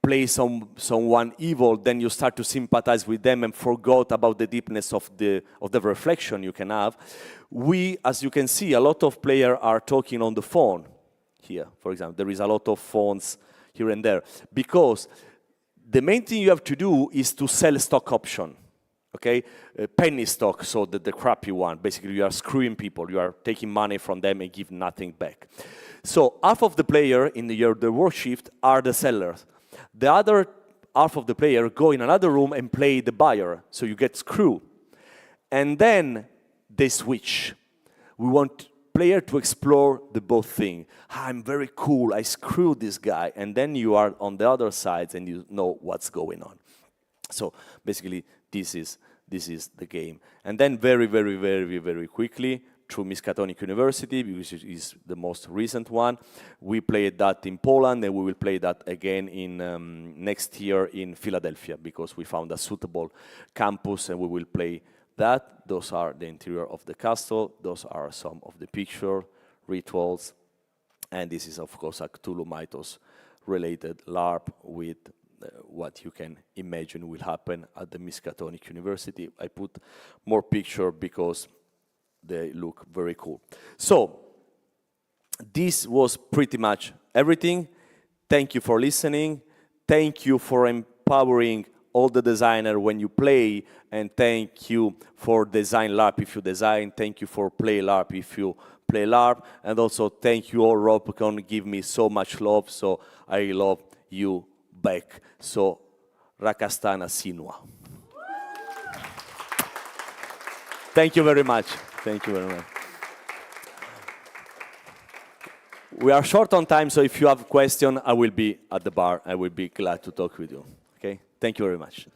play someone evil, then you start to sympathize with them and forgot about the deepness of the reflection you can have. We, as you can see, a lot of players are talking on the phone here, for example. There is a lot of phones here and there, because the main thing you have to do is to sell stock option, okay? Penny stock, so the crappy one. Basically, you are screwing people. You are taking money from them and give nothing back. So half of the player in the work shift are the sellers. The other half of the player go in another room and play the buyer, so you get screwed. And then they switch. We want player to explore the both thing. I'm very cool, I screwed this guy, and then you are on the other side and you know what's going on. So basically, this is the game. And then very quickly, through Miskatonic University, because it is the most recent one, we played that in Poland, and we will play that again in next year in Philadelphia, because we found a suitable campus, and we will play that. Those are the interior of the castle. Those are some of the picture, rituals, and this is, of course, a Cthulhu Mythos related LARP with what you can imagine will happen at the Miskatonic University. I put more picture because they look very cool. So this was pretty much everything. Thank you for listening. Thank you for empowering all the designer when you play, and thank you for design LARP if you design. Thank you for play LARP if you play LARP, and also thank you all Ropecon, give me so much love, so I love you back. So Rakastana Sinua. Thank you very much. Thank you very much. We are short on time, so if you have a question, I will be at the bar. I will be glad to talk with you. Okay? Thank you very much.